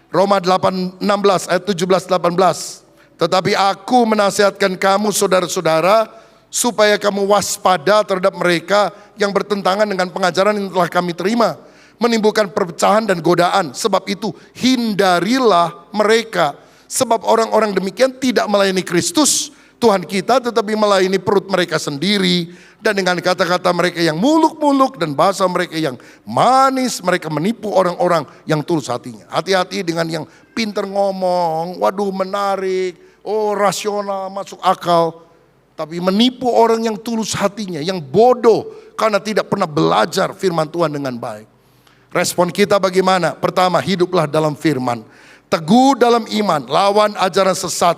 Roma 8:16 ayat 17-18. Tetapi aku menasihatkan kamu saudara-saudara, supaya kamu waspada terhadap mereka yang bertentangan dengan pengajaran yang telah kami terima, menimbulkan perpecahan dan godaan. Sebab itu hindarilah mereka. Sebab orang-orang demikian tidak melayani Kristus Tuhan kita, tetapi melayani perut mereka sendiri. Dan dengan kata-kata mereka yang muluk-muluk dan bahasa mereka yang manis, mereka menipu orang-orang yang tulus hatinya. Hati-hati dengan yang pinter ngomong, waduh menarik, oh rasional, masuk akal. Tapi menipu orang yang tulus hatinya, yang bodoh karena tidak pernah belajar firman Tuhan dengan baik. Respon kita bagaimana? Pertama, hiduplah dalam firman. Teguh dalam iman, lawan ajaran sesat.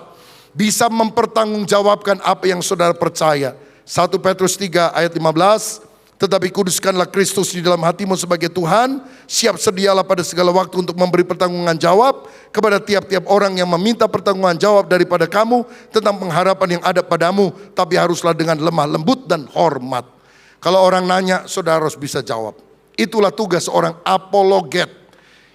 Bisa mempertanggungjawabkan apa yang saudara percaya. 1 Petrus 3 ayat 15. Tetapi kuduskanlah Kristus di dalam hatimu sebagai Tuhan. Siap sedialah pada segala waktu untuk memberi pertanggungan jawab kepada tiap-tiap orang yang meminta pertanggungan jawab daripada kamu tentang pengharapan yang ada padamu. Tapi haruslah dengan lemah lembut dan hormat. Kalau orang nanya, saudara harus bisa jawab. Itulah tugas seorang apologet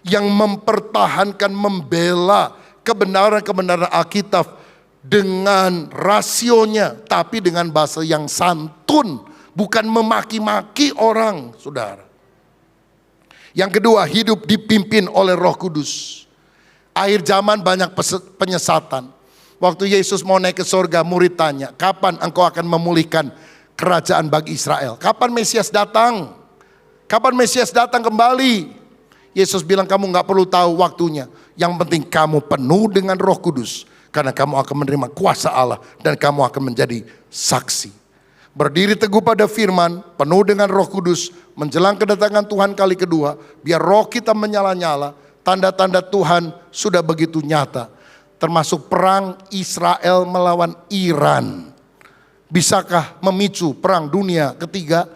yang mempertahankan, membela kebenaran-kebenaran Alkitab dengan rasionya, tapi dengan bahasa yang santun, bukan memaki-maki orang, saudara. Yang kedua, hidup dipimpin oleh Roh Kudus. Akhir zaman banyak penyesatan. Waktu Yesus mau naik ke surga, murid tanya, kapan engkau akan memulihkan kerajaan bagi Israel? Kapan Mesias datang? Kapan Mesias datang kembali? Yesus bilang kamu gak perlu tahu waktunya. Yang penting kamu penuh dengan Roh Kudus. Karena kamu akan menerima kuasa Allah dan kamu akan menjadi saksi. Berdiri teguh pada firman, penuh dengan Roh Kudus, menjelang kedatangan Tuhan kali kedua. Biar roh kita menyala-nyala, tanda-tanda Tuhan sudah begitu nyata. termasuk perang Israel melawan Iran. Bisakah memicu perang dunia ketiga?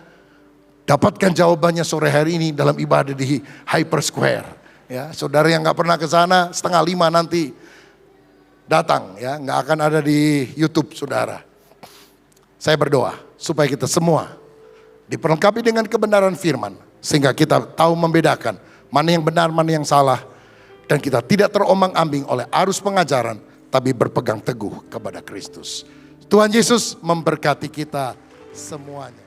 Dapatkan jawabannya sore hari ini dalam ibadah di Hyper Square. Ya, saudara yang nggak pernah ke sana 4:30 nanti datang, ya, nggak akan ada di YouTube, saudara. Saya berdoa supaya kita semua diperlengkapi dengan kebenaran firman, sehingga kita tahu membedakan mana yang benar, mana yang salah, dan kita tidak terombang-ambing oleh arus pengajaran, tapi berpegang teguh kepada Kristus. Tuhan Yesus memberkati kita semuanya.